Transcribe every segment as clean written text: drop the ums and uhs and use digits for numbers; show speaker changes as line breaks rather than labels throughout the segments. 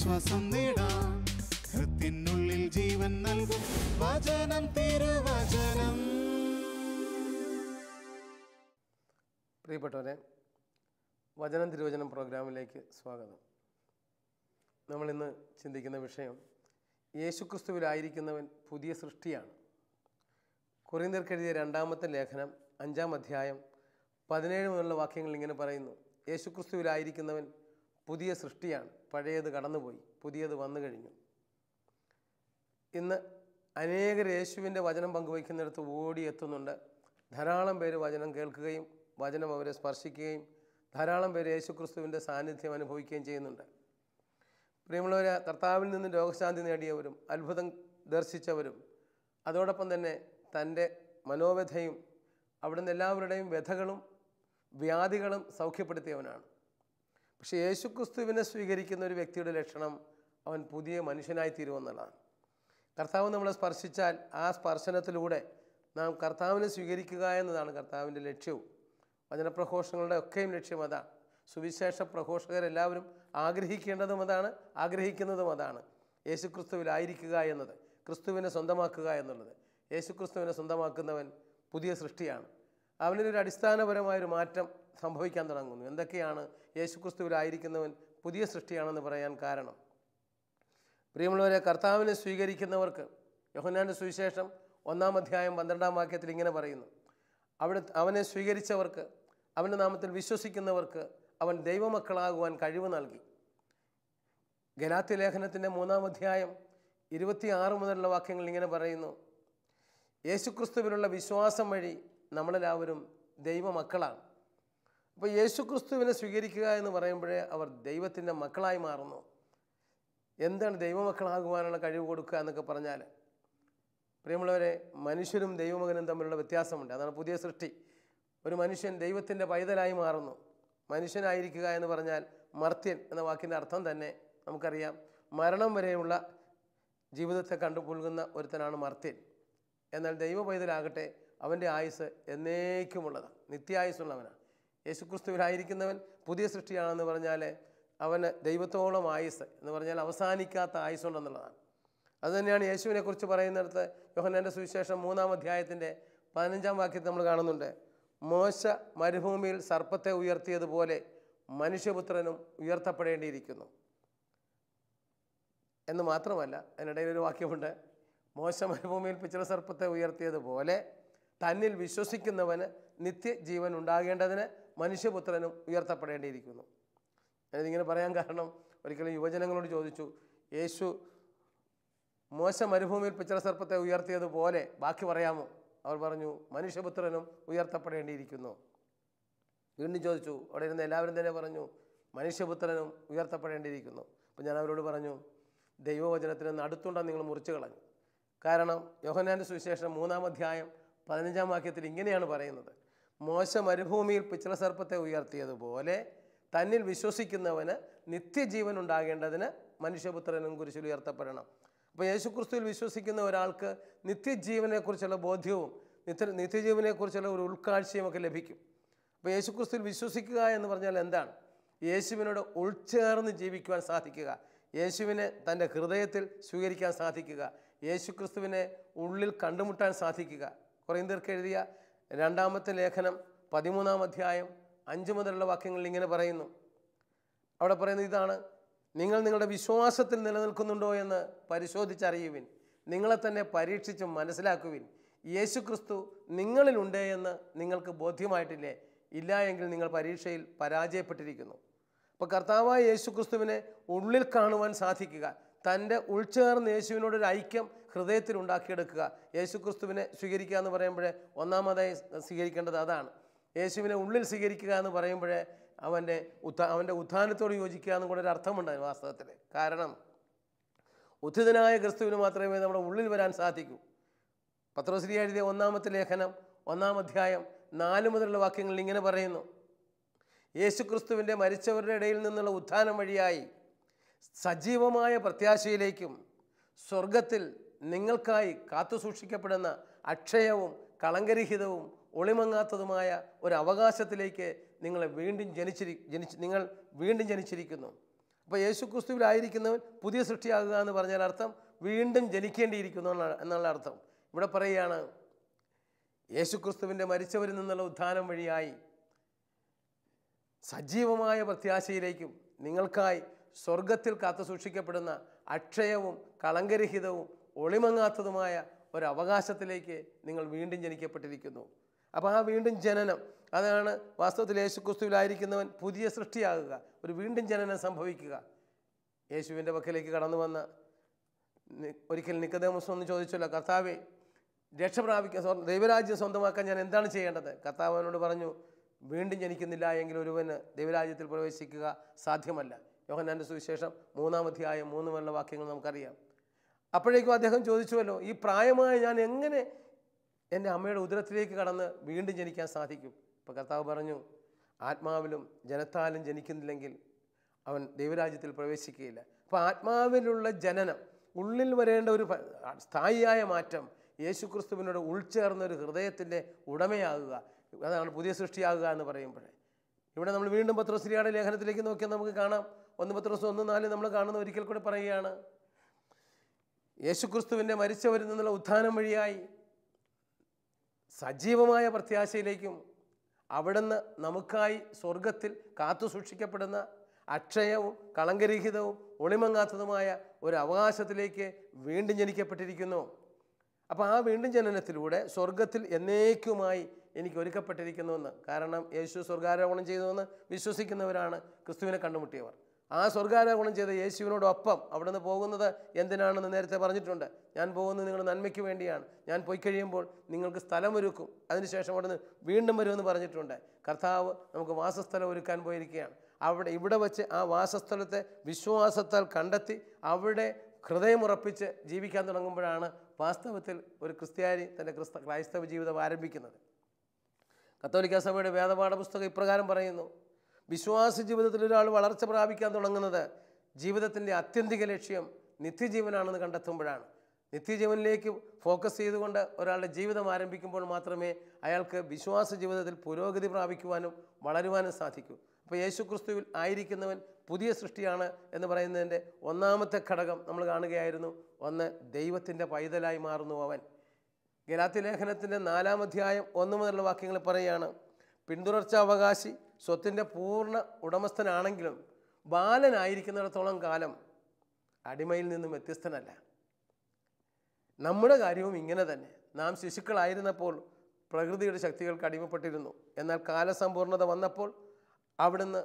ആശ്വാസം നേടാം. ഹൃത്തിനുള്ളിൽ ജീവൻ നൽകും വചനം, തിരുവചനം.
പ്രിയപ്പെട്ടവരെ, വചനം തിരുവചനം പ്രോഗ്രാമിലേക്ക് സ്വാഗതം. നമ്മളിന്ന് ചിന്തിക്കുന്ന വിഷയം യേശുക്രിസ്തുവിലായിരിക്കുന്നവൻ പുതിയ സൃഷ്ടിയാണ്. കൊരിന്ത്യർക്ക് എഴുതിയ 2-ാമത്തെ ലേഖനം 5-ാം അധ്യായം 17 മുതലുള്ള വാക്യങ്ങൾ ഇങ്ങനെ പറയുന്നു: യേശുക്രിസ്തുവിലായിരിക്കുന്നവൻ പുതിയ സൃഷ്ടിയാണ്, പഴയത് കടന്നുപോയി, പുതിയത് വന്നു കഴിഞ്ഞു. ഇന്ന് അനേകർ യേശുവിൻ്റെ വചനം പങ്കുവയ്ക്കുന്നിടത്ത് ഓടിയെത്തുന്നുണ്ട്. ധാരാളം പേര് വചനം കേൾക്കുകയും വചനം അവരെ സ്പർശിക്കുകയും ധാരാളം പേര് യേശുക്രിസ്തുവിൻ്റെ സാന്നിധ്യം അനുഭവിക്കുകയും ചെയ്യുന്നുണ്ട്. പ്രിയമുള്ളവരെ, കർത്താവിൽ നിന്ന് രോഗശാന്തി നേടിയവരും അത്ഭുതം ദർശിച്ചവരും അതോടൊപ്പം തന്നെ തൻ്റെ മനോവ്യഥയും അവിടുന്ന് എല്ലാവരുടെയും വ്യഥകളും വ്യാധികളും സൗഖ്യപ്പെടുത്തിയവനാണ്. പക്ഷേ യേശുക്രിസ്തുവിനെ സ്വീകരിക്കുന്ന ഒരു വ്യക്തിയുടെ ലക്ഷണം അവൻ പുതിയ മനുഷ്യനായി തീരുമെന്നുള്ളതാണ്. കർത്താവ് നമ്മളെ സ്പർശിച്ചാൽ ആ സ്പർശനത്തിലൂടെ നാം കർത്താവിനെ സ്വീകരിക്കുക എന്നതാണ് കർത്താവിൻ്റെ ലക്ഷ്യവും. വചനപ്രഘോഷങ്ങളുടെ ഒക്കെയും ലക്ഷ്യം അതാണ്. സുവിശേഷ പ്രഘോഷകരെല്ലാവരും ആഗ്രഹിക്കേണ്ടതും അതാണ്, ആഗ്രഹിക്കുന്നതും അതാണ്. യേശുക്രിസ്തുവിലായിരിക്കുക എന്നത്, ക്രിസ്തുവിനെ സ്വന്തമാക്കുക എന്നുള്ളത്. യേശുക്രിസ്തുവിനെ സ്വന്തമാക്കുന്നവൻ പുതിയ സൃഷ്ടിയാണ്. അവനൊരു അടിസ്ഥാനപരമായൊരു മാറ്റം സംഭവിക്കാൻ തുടങ്ങുന്നു. എന്തൊക്കെയാണ് യേശുക്രിസ്തുവിലായിരിക്കുന്നവൻ പുതിയ സൃഷ്ടിയാണെന്ന് പറയാൻ കാരണം? പ്രിയമുള്ളവരെ, കർത്താവിനെ സ്വീകരിക്കുന്നവർക്ക് യോഹന്നാൻ്റെ സുവിശേഷം 1-ാം അധ്യായം 12-ാം വാക്യത്തിൽ ഇങ്ങനെ പറയുന്നു: അവനെ സ്വീകരിച്ചവർക്ക്, അവൻ്റെ നാമത്തിൽ വിശ്വസിക്കുന്നവർക്ക് അവൻ ദൈവമക്കളാകുവാൻ കഴിവ് നൽകി. ഗലാത്യ ലേഖനത്തിൻ്റെ 3-ാം അധ്യായം 26 മുതലുള്ള വാക്യങ്ങൾ ഇങ്ങനെ പറയുന്നു: യേശുക്രിസ്തുവിലുള്ള വിശ്വാസം വഴി നമ്മളെല്ലാവരും ദൈവമക്കളാണ്. അപ്പോൾ യേശുക്രിസ്തുവിനെ സ്വീകരിക്കുക എന്ന് പറയുമ്പോഴേ അവർ ദൈവത്തിൻ്റെ മക്കളായി മാറുന്നു. എന്താണ് ദൈവമക്കളാകുവാനുള്ള കഴിവ് കൊടുക്കുക എന്നൊക്കെ പറഞ്ഞാൽ? പ്രിയമുള്ളവരെ, മനുഷ്യരും ദൈവമകനും തമ്മിലുള്ള വ്യത്യാസമുണ്ട്. അതാണ് പുതിയ സൃഷ്ടി. ഒരു മനുഷ്യൻ ദൈവത്തിൻ്റെ പൈതലായി മാറുന്നു. മനുഷ്യനായിരിക്കുക എന്ന് പറഞ്ഞാൽ മർത്യൻ എന്ന വാക്കിൻ്റെ അർത്ഥം തന്നെ നമുക്കറിയാം. മരണം വരെയുള്ള ജീവിതത്തെ കണ്ടുപുൽകുന്ന ഒരുത്തനാണ് മർത്യൻ. എന്നാൽ ദൈവ പൈതലാകട്ടെ, അവൻ്റെ ആയുസ് എന്നേക്കുമുള്ളതാണ്, നിത്യായുസ്സുള്ളവനാണ്. യേശുക്രിസ്തുവിലായിരിക്കുന്നവൻ പുതിയ സൃഷ്ടിയാണെന്ന് പറഞ്ഞാൽ അവന് ദൈവത്തോളം ആയുസ് എന്ന് പറഞ്ഞാൽ അവസാനിക്കാത്ത ആയുസ്സുണ്ടെന്നുള്ളതാണ്. അതുതന്നെയാണ് യേശുവിനെക്കുറിച്ച് പറയുന്നിടത്ത് യോഹന്നാൻ്റെ സുവിശേഷം 3-ാം അധ്യായത്തിൻ്റെ 15-ാം വാക്യത്തിൽ നമ്മൾ കാണുന്നുണ്ട്: മോശ മരുഭൂമിയിൽ സർപ്പത്തെ ഉയർത്തിയതുപോലെ മനുഷ്യപുത്രനും ഉയർത്തപ്പെടേണ്ടിയിരിക്കുന്നു എന്ന് മാത്രമല്ല, അതിനിടയിലൊരു വാക്യമുണ്ട്: മോശ മരുഭൂമിയിൽ പിച്ചള സർപ്പത്തെ ഉയർത്തിയതുപോലെ തന്നിൽ വിശ്വസിക്കുന്നവന് നിത്യജീവൻ ഉണ്ടാകേണ്ടതിന് മനുഷ്യപുത്രനും ഉയർത്തപ്പെടേണ്ടിയിരിക്കുന്നു. ഞാനിതിങ്ങനെ പറയാൻ കാരണം, ഒരിക്കലും യുവജനങ്ങളോട് ചോദിച്ചു, യേശു മോശ മരുഭൂമിയിൽ പിച്ചള സർപ്പത്തെ ഉയർത്തിയതുപോലെ ബാക്കി പറയാമോ? അവർ പറഞ്ഞു, മനുഷ്യപുത്രനും ഉയർത്തപ്പെടേണ്ടിയിരിക്കുന്നു. വീണ്ടും ചോദിച്ചു, അവിടെ ഇരുന്ന് എല്ലാവരും തന്നെ പറഞ്ഞു, മനുഷ്യപുത്രനും ഉയർത്തപ്പെടേണ്ടിയിരിക്കുന്നു. അപ്പോൾ ഞാൻ അവരോട് പറഞ്ഞു, ദൈവവചനത്തിന് നടുത്തുണ്ടെന്ന് നിങ്ങൾ മുറിച്ചു കളഞ്ഞു. കാരണം യോഹന്നാൻ്റെ സുവിശേഷം 3-ാം അധ്യായം 15-ാം വാക്യത്തിൽ ഇങ്ങനെയാണ് പറയുന്നത്: മോശ മരുഭൂമിയിൽ പിച്ചള സർപ്പത്തെ ഉയർത്തിയതുപോലെ തന്നിൽ വിശ്വസിക്കുന്നവന് നിത്യജീവൻ ഉണ്ടാകേണ്ടതിന് മനുഷ്യപുത്രനും കുരിശിൽ ഉയർത്തപ്പെടണം. അപ്പോൾ യേശുക്രിസ്തുവിൽ വിശ്വസിക്കുന്ന ഒരാൾക്ക് നിത്യജീവനെക്കുറിച്ചുള്ള ബോധ്യവും നിത്യജീവനെക്കുറിച്ചുള്ള ഒരു ഉൾക്കാഴ്ചയും ഒക്കെ ലഭിക്കും. അപ്പോൾ യേശുക്രിസ്തുവിൽ വിശ്വസിക്കുക എന്ന് പറഞ്ഞാൽ എന്താണ്? യേശുവിനോട് ഉൾച്ചേർന്ന് ജീവിക്കുവാൻ സാധിക്കുക, യേശുവിനെ തൻ്റെ ഹൃദയത്തിൽ സ്വീകരിക്കാൻ സാധിക്കുക, യേശുക്രിസ്തുവിനെ ഉള്ളിൽ കണ്ടുമുട്ടാൻ സാധിക്കുക. കൊരിന്ത്യർക്ക് എഴുതിയ 2-ാമത്തെ ലേഖനം 13-ാം അധ്യായം 5 മുതലുള്ള വാക്യങ്ങളിൽ ഇങ്ങനെ പറയുന്നു. അവിടെ പറയുന്നത് ഇതാണ്: നിങ്ങൾ നിങ്ങളുടെ വിശ്വാസത്തിൽ നിലനിൽക്കുന്നുണ്ടോ എന്ന് പരിശോധിച്ചറിയുവിൻ, നിങ്ങളെ തന്നെ പരീക്ഷിച്ചും മനസ്സിലാക്കുവിൻ. യേശുക്രിസ്തു നിങ്ങളിലുണ്ട് എന്ന് നിങ്ങൾക്ക് ബോധ്യമായിട്ടില്ലേ? ഇല്ല എങ്കിൽ നിങ്ങൾ പരീക്ഷയിൽ പരാജയപ്പെട്ടിരിക്കുന്നു. അപ്പോൾ കർത്താവായ യേശുക്രിസ്തുവിനെ ഉള്ളിൽ കാണുവാൻ സാധിക്കുക, തൻ്റെ ഉൾച്ചേർന്ന് യേശുവിനോടൊരു ഐക്യം ഹൃദയത്തിൽ ഉണ്ടാക്കിയെടുക്കുക. യേശുക്രിസ്തുവിനെ സ്വീകരിക്കുക എന്ന് പറയുമ്പോഴേ ഒന്നാമതായി സ്വീകരിക്കേണ്ടത് അതാണ്. യേശുവിനെ ഉള്ളിൽ സ്വീകരിക്കുക എന്ന് പറയുമ്പോഴേ അവൻ്റെ ഉത്ഥാനത്തോട് യോജിക്കുക എന്നും കൂടെ ഒരു അർത്ഥമുണ്ട് വാസ്തവത്തിൽ. കാരണം ഉത്ഥിതനായ ക്രിസ്തുവിന് മാത്രമേ നമ്മുടെ ഉള്ളിൽ വരാൻ സാധിക്കൂ. പത്രോസ് എഴുതിയ 1-ാമത്തെ ലേഖനം 1-ാം അധ്യായം 4 മുതലുള്ള വാക്യങ്ങളിൽ ഇങ്ങനെ പറയുന്നു: യേശുക്രിസ്തുവിൻ്റെ മരിച്ചവരുടെ ഇടയിൽ നിന്നുള്ള ഉത്ഥാനം വഴിയായി സജീവമായ പ്രത്യാശയിലേക്കും സ്വർഗത്തിൽ നിങ്ങൾക്കായി കാത്തു സൂക്ഷിക്കപ്പെടുന്ന അക്ഷയവും കളങ്കരഹിതവും ഒളിമങ്ങാത്തതുമായ ഒരു അവകാശത്തിലേക്ക് നിങ്ങൾ വീണ്ടും ജനിച്ചിരിക്കുന്നു. അപ്പോൾ യേശു ക്രിസ്തുവിലായിരിക്കുന്നവൻ പുതിയ സൃഷ്ടിയാകുക എന്ന് പറഞ്ഞാൽ അർത്ഥം വീണ്ടും ജനിക്കേണ്ടിയിരിക്കുന്നു എന്നുള്ള അർത്ഥം. ഇവിടെ പറയുകയാണ്, യേശു ക്രിസ്തുവിൻ്റെ മരിച്ചവരിൽ നിന്നുള്ള ഉത്ഥാനം വഴിയായി സജീവമായ പ്രത്യാശയിലേക്കും നിങ്ങൾക്കായി സ്വർഗത്തിൽ കാത്തു സൂക്ഷിക്കപ്പെടുന്ന അക്ഷയവും കളങ്കരഹിതവും ഒളിമങ്ങാത്തതുമായ ഒരു അവകാശത്തിലേക്ക് നിങ്ങൾ വീണ്ടും ജനിക്കപ്പെട്ടിരിക്കുന്നു. അപ്പോൾ ആ വീണ്ടും ജനനം, അതാണ് വാസ്തവത്തിൽ യേശു ക്രിസ്തുവിലായിരിക്കുന്നവൻ പുതിയ സൃഷ്ടിയാകുക, ഒരു വീണ്ടും ജനനം സംഭവിക്കുക. യേശുവിൻ്റെ പക്കലേക്ക് കടന്നു വന്ന ഒരിക്കൽ നിക്കോദേമോസ് ഒന്ന് ചോദിച്ചല്ലോ, കർത്താവേ, രക്ഷ പ്രാപിക്കാൻ ദൈവരാജ്യം സ്വന്തമാക്കാൻ ഞാൻ എന്താണ് ചെയ്യേണ്ടത്? കർത്താവ് അവനോട് പറഞ്ഞു, വീണ്ടും ജനിക്കുന്നില്ല എങ്കിൽ ഒരുവന് ദൈവരാജ്യത്തിൽ പ്രവേശിക്കുക സാധ്യമല്ല. യോഹന്നാൻ്റെ സുവിശേഷം 3-ാം അധ്യായം 3 മുതലുള്ള വാക്യങ്ങൾ നമുക്കറിയാം. അപ്പോഴേക്കും അദ്ദേഹം ചോദിച്ചുവല്ലോ, ഈ പ്രായമായ ഞാൻ എങ്ങനെ എൻ്റെ അമ്മയുടെ ഉദരത്തിലേക്ക് കടന്ന് വീണ്ടും ജനിക്കാൻ സാധിക്കും? ഇപ്പോൾ കർത്താവ് പറഞ്ഞു, ആത്മാവിലും ജനത്താലും ജനിക്കുന്നില്ലെങ്കിൽ അവൻ ദൈവരാജ്യത്തിൽ പ്രവേശിക്കുകയില്ല. അപ്പോൾ ആത്മാവിലുള്ള ജനനം, ഉള്ളിൽ വരേണ്ട ഒരു സ്ഥായിയായ മാറ്റം, യേശു ക്രിസ്തുവിനോട് ഉൾച്ചേർന്ന ഒരു ഹൃദയത്തിൻ്റെ ഉടമയാകുക, അതാണ് പുതിയ സൃഷ്ടിയാകുക എന്ന് പറയുമ്പോൾ. ഇവിടെ നമ്മൾ വീണ്ടും പത്രോസ്ലിയുടെ ലേഖനത്തിലേക്ക് നോക്കിയാൽ നമുക്ക് കാണാം, 1 പത്രോസ് 1:4 നമ്മൾ കാണുന്ന ഒരിക്കൽ കൂടെ പറയുകയാണ്, യേശു ക്രിസ്തുവിൻ്റെ മരിച്ചവരിൽ നിന്നുള്ള ഉത്ഥാനം വഴിയായി സജീവമായ പ്രത്യാശയിലേക്കും അവിടുന്ന് നമുക്കായി സ്വർഗത്തിൽ കാത്തു സൂക്ഷിക്കപ്പെടുന്ന അക്ഷയവും കളങ്കരഹിതവും ഒളിമങ്ങാത്തതുമായ ഒരു അവകാശത്തിലേക്ക് വീണ്ടും ജനിക്കപ്പെട്ടിരിക്കുന്നു. അപ്പോൾ ആ വീണ്ടും ജനനത്തിലൂടെ സ്വർഗത്തിൽ എന്നേക്കുമായി എനിക്ക് ഒരുക്കപ്പെട്ടിരിക്കുന്നുവെന്ന്. കാരണം യേശു സ്വർഗാരോഹണം ചെയ്തുവെന്ന് വിശ്വസിക്കുന്നവരാണ് ക്രിസ്തുവിനെ കണ്ടുമുട്ടിയവർ. ആ സ്വർഗാരോഹണം ചെയ്ത യേശുവിനോടൊപ്പം അവിടെ നിന്ന് പോകുന്നത് എന്തിനാണെന്ന് നേരത്തെ പറഞ്ഞിട്ടുണ്ട്. ഞാൻ പോകുന്നത് നിങ്ങളുടെ നന്മയ്ക്ക് വേണ്ടിയാണ്. ഞാൻ പോയി കഴിയുമ്പോൾ നിങ്ങൾക്ക് സ്ഥലമൊരുക്കും, അതിനുശേഷം അവിടെ നിന്ന് വീണ്ടും വരുമെന്ന് പറഞ്ഞിട്ടുണ്ട്. കർത്താവ് നമുക്ക് വാസസ്ഥലം ഒരുക്കാൻ പോയിരിക്കുകയാണ്. ഇവിടെ വച്ച് ആ വാസസ്ഥലത്തെ വിശ്വാസത്താൽ കണ്ടെത്തി അവിടെ ഹൃദയമുറപ്പിച്ച് ജീവിക്കാൻ തുടങ്ങുമ്പോഴാണ് വാസ്തവത്തിൽ ഒരു ക്രിസ്ത്യാനി തൻ്റെ ക്രൈസ്തവ ജീവിതം ആരംഭിക്കുന്നത്. കത്തോലിക്ക സഭയുടെ വേദപാഠ പുസ്തകം ഇപ്രകാരം പറയുന്നു, വിശ്വാസ ജീവിതത്തിൽ ഒരാൾ വളർച്ച പ്രാപിക്കാൻ തുടങ്ങുന്നത് ജീവിതത്തിൻ്റെ ആത്യന്തിക ലക്ഷ്യം നിത്യജീവനാണെന്ന് കണ്ടെത്തുമ്പോഴാണ്. നിത്യജീവനിലേക്ക് ഫോക്കസ് ചെയ്തുകൊണ്ട് ഒരാളുടെ ജീവിതം ആരംഭിക്കുമ്പോൾ മാത്രമേ അയാൾക്ക് വിശ്വാസ ജീവിതത്തിൽ പുരോഗതി പ്രാപിക്കുവാനും വളരുവാനും സാധിക്കൂ. അപ്പോൾ യേശു ക്രിസ്തുവിൽ ആയിരിക്കുന്നവൻ പുതിയ സൃഷ്ടിയാണ് എന്ന് പറയുന്നതിൻ്റെ ഒന്നാമത്തെ ഘടകം നമ്മൾ കാണുകയായിരുന്നു. ഒന്ന്, ദൈവത്തിൻ്റെ പൈതലായി മാറുന്നു അവൻ. ഗലാത്യ ലേഖനത്തിൻ്റെ 4-ാം അധ്യായം 1 മുതലുള്ള വാക്യങ്ങൾ പറയുകയാണ്, പിന്തുടർച്ച അവകാശി സ്വത്തിൻ്റെ പൂർണ്ണ ഉടമസ്ഥനാണെങ്കിലും ബാലനായിരിക്കുന്നിടത്തോളം കാലം അടിമയിൽ നിന്നും വ്യത്യസ്തനല്ല. നമ്മുടെ കാര്യവും ഇങ്ങനെ തന്നെ. നാം ശിശുക്കളായിരുന്നപ്പോൾ പ്രകൃതിയുടെ ശക്തികൾക്ക് അടിമപ്പെട്ടിരുന്നു. എന്നാൽ കാലസമ്പൂർണത വന്നപ്പോൾ അവിടുന്ന്